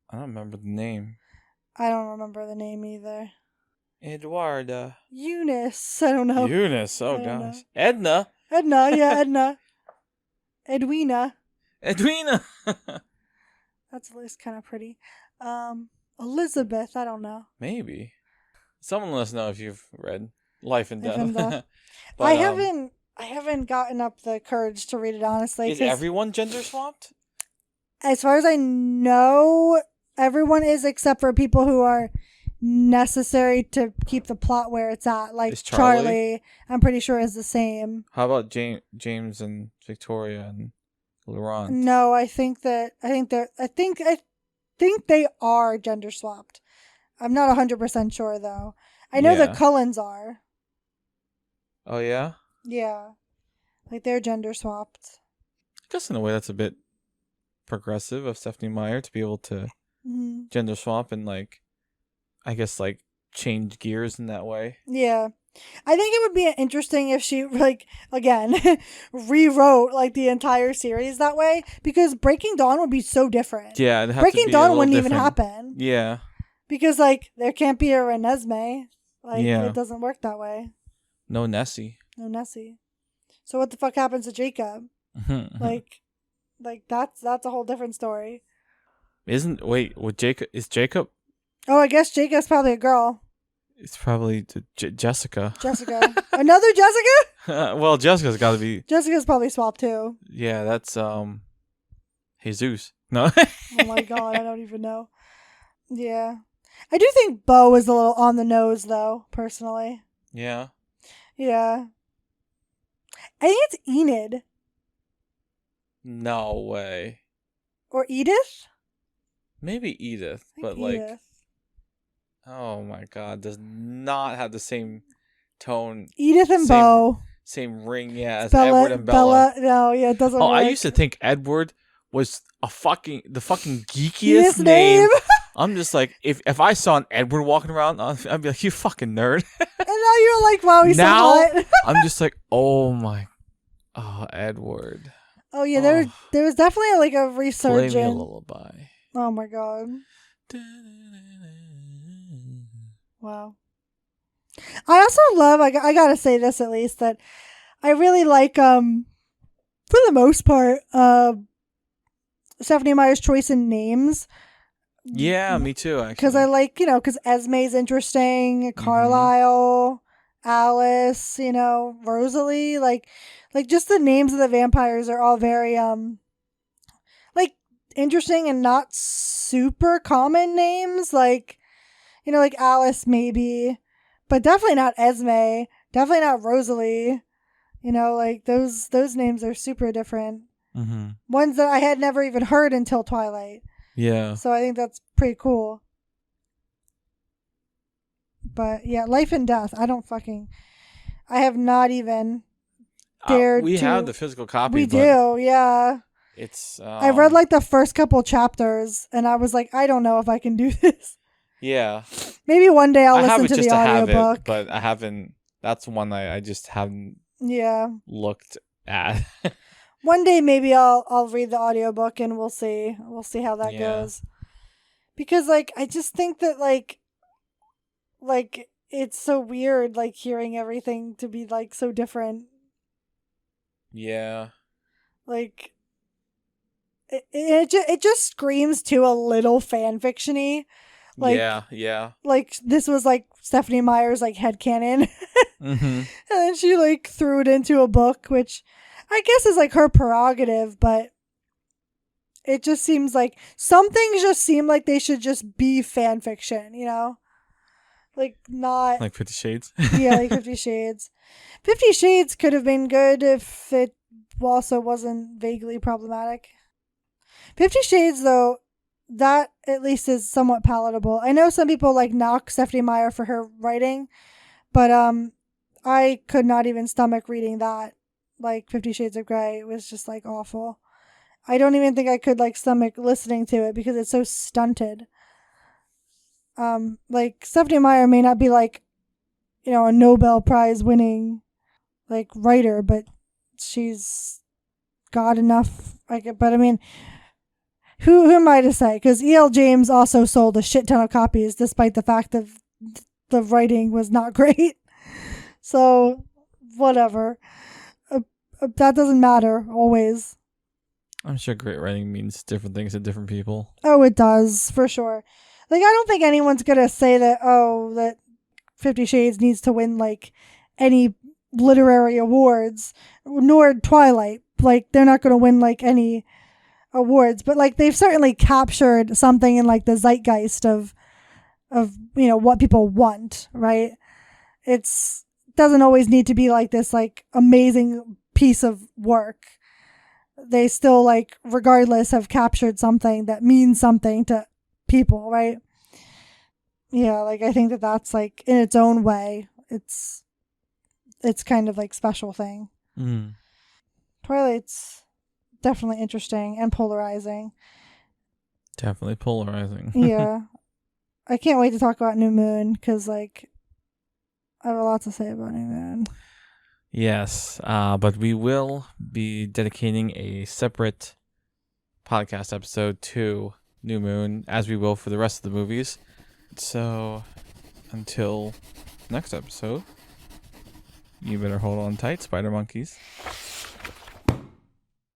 I don't remember the name. I don't remember the name either. Eduarda. Eunice. I don't know. Eunice. Oh, gosh. Know. Edna. Edna. Yeah, Edna. Edwina. Edwina. That's at least kind of pretty. Elizabeth. I don't know. Maybe. Someone let us know if you've read Life and Death. But, I haven't gotten up the courage to read it, honestly. Is everyone gender swapped? As far as I know, everyone is, except for people who are necessary to keep the plot where it's at. Like Charlie, I'm pretty sure is the same. How about James and Victoria and Laurent? No, I think they are gender swapped. I'm not 100% sure though. I know the Cullens are. Oh yeah? Yeah. Like they're gender swapped. I guess in a way that's a bit progressive of Stephenie Meyer to be able to gender swap and like, I guess like change gears in that way. Yeah. I think it would be interesting if she like again rewrote like the entire series that way, because Breaking Dawn would be so different. Yeah, Breaking Dawn wouldn't even happen. Yeah. Because like there can't be a Renesmee. Like it doesn't work that way. No Nessie. No Nessie. So what the fuck happens to Jacob? like that's a whole different story. Is Jacob? Oh, I guess Jacob's probably a girl. It's probably Jessica. Jessica. Another Jessica? Well, Jessica's got to be. Jessica's probably swapped too. Yeah, that's Jesus. No. Oh my god, I don't even know. Yeah. I do think Beau is a little on the nose though, personally. Yeah. Yeah. I think it's Enid. No way. Or Edith? Maybe Edith, but like, oh my god, does not have the same tone. Edith and Beau. Same ring, yeah, as Edward and Bella. No, yeah, it doesn't work. I used to think Edward was the fucking geekiest name. I'm just like, if I saw an Edward walking around, I'd be like, you fucking nerd. And now you're like, wow, he's so hot. I'm just like, Edward. Oh yeah, there was definitely like a resurgence. Play me a lullaby. Oh my god. Wow. I also love, I gotta say this at least, that I really like, for the most part, Stephenie Meyer's choice in names. Yeah, me too, actually. Because I like, because Esme's interesting, Carlisle, Alice, Rosalie, like just the names of the vampires are all very, like interesting and not super common names. Like, like Alice maybe, but definitely not Esme, definitely not Rosalie. Like those names are super different. Ones that I had never even heard until Twilight. Yeah. So I think that's pretty cool. But yeah, Life and Death. I have not even dared we to. have the physical copy. We do, yeah. It's. I read like the first couple chapters and I was like, I don't know if I can do this. Yeah. Maybe one day I'll listen to the audiobook. But I haven't. That's one I just haven't. Yeah. Looked at. One day maybe I'll read the audiobook and we'll see how that goes. Because like I just think that like it's so weird, like, hearing everything to be, like, so different. Yeah. Like, it just screams to a little fan fiction-y. Like, yeah. Like, this was, like, Stephanie Meyer's, like, headcanon. Mm-hmm. And then she, like, threw it into a book, which I guess is, like, her prerogative, but it just seems like some things just seem like they should just be fan fiction, you know? Like, not... Like 50 Shades? Yeah, like 50 Shades. 50 Shades could have been good if it also wasn't vaguely problematic. 50 Shades, though, that at least is somewhat palatable. I know some people, like, knock Stephanie Meyer for her writing, but I could not even stomach reading that. Like, 50 Shades of Grey. It was just, like, awful. I don't even think I could, like, stomach listening to it because it's so stunted. Like, Stephanie Meyer may not be, like, you know, a Nobel Prize winning, like, writer, but she's got enough. But I mean, who am I to say? Because E.L. James also sold a shit ton of copies, despite the fact that the writing was not great. So, whatever. That doesn't matter always. I'm sure great writing means different things to different people. Oh, it does, for sure. Like, I don't think anyone's gonna say that, that 50 Shades needs to win, like, any literary awards, nor Twilight. Like, they're not gonna win, like, any awards, but, like, they've certainly captured something in, like, the zeitgeist of you know, what people want, right? It's doesn't always need to be, like, this, like, amazing piece of work. They still, like, regardless, have captured something that means something to people, right? Yeah, like, I think that that's, like, in its own way, it's kind of, like, special thing. Mm. Twilight's definitely interesting and polarizing. Definitely polarizing. Yeah. I can't wait to talk about New Moon, because, like, I have a lot to say about New Moon. Yes, but we will be dedicating a separate podcast episode to New Moon, as we will for the rest of the movies. So, until next episode, you better hold on tight, Spider Monkeys.